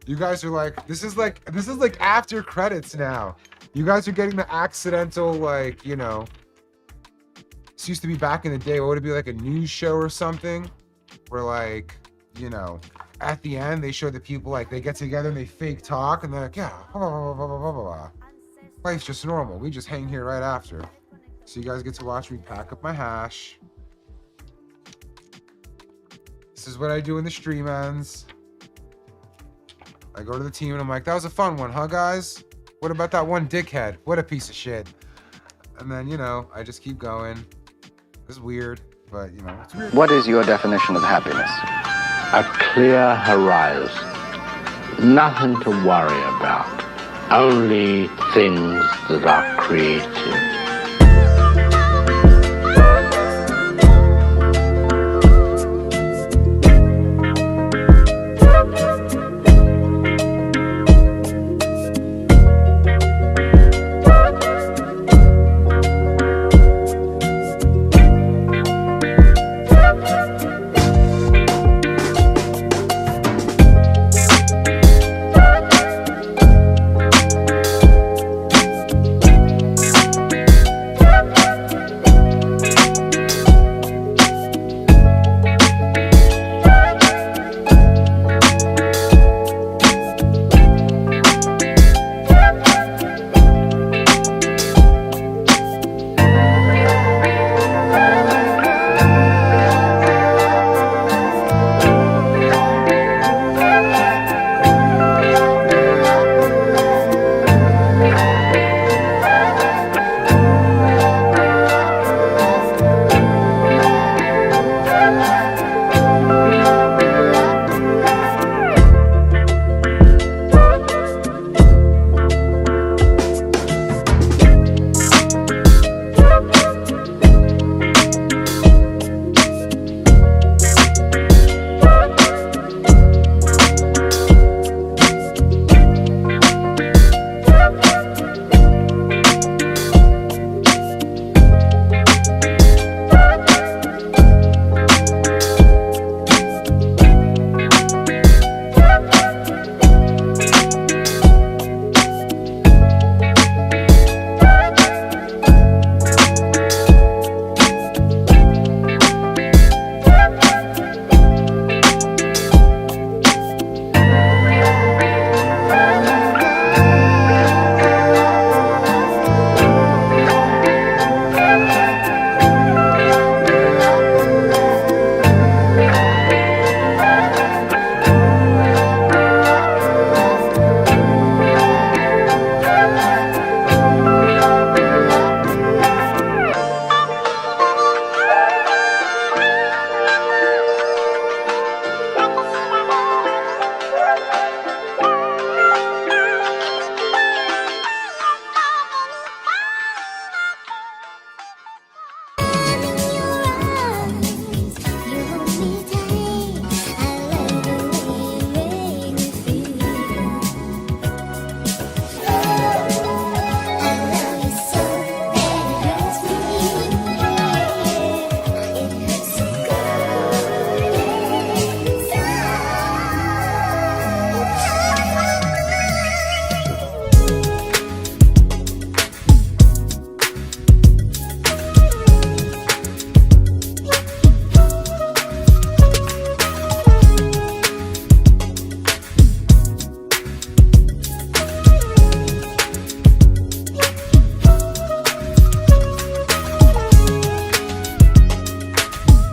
You guys are like, this is like after credits now. You guys are getting the accidental, like, you know, this used to be back in the day. What would it be, like a news show or something? Where, like, you know, at the end they show the people, like, they get together and they fake talk and they're like, yeah, blah, blah, blah, blah, blah, blah. Life's just normal. We just hang here right after. So you guys get to watch me pack up my hash. This is what I do when the stream ends. I go to the team and I'm like, that was a fun one, huh, guys? What about that one dickhead? What a piece of shit. And then, you know, I just keep going. It's weird, but, you know, it's weird. What is your definition of happiness? A clear horizon. Nothing to worry about. Only things that are creative.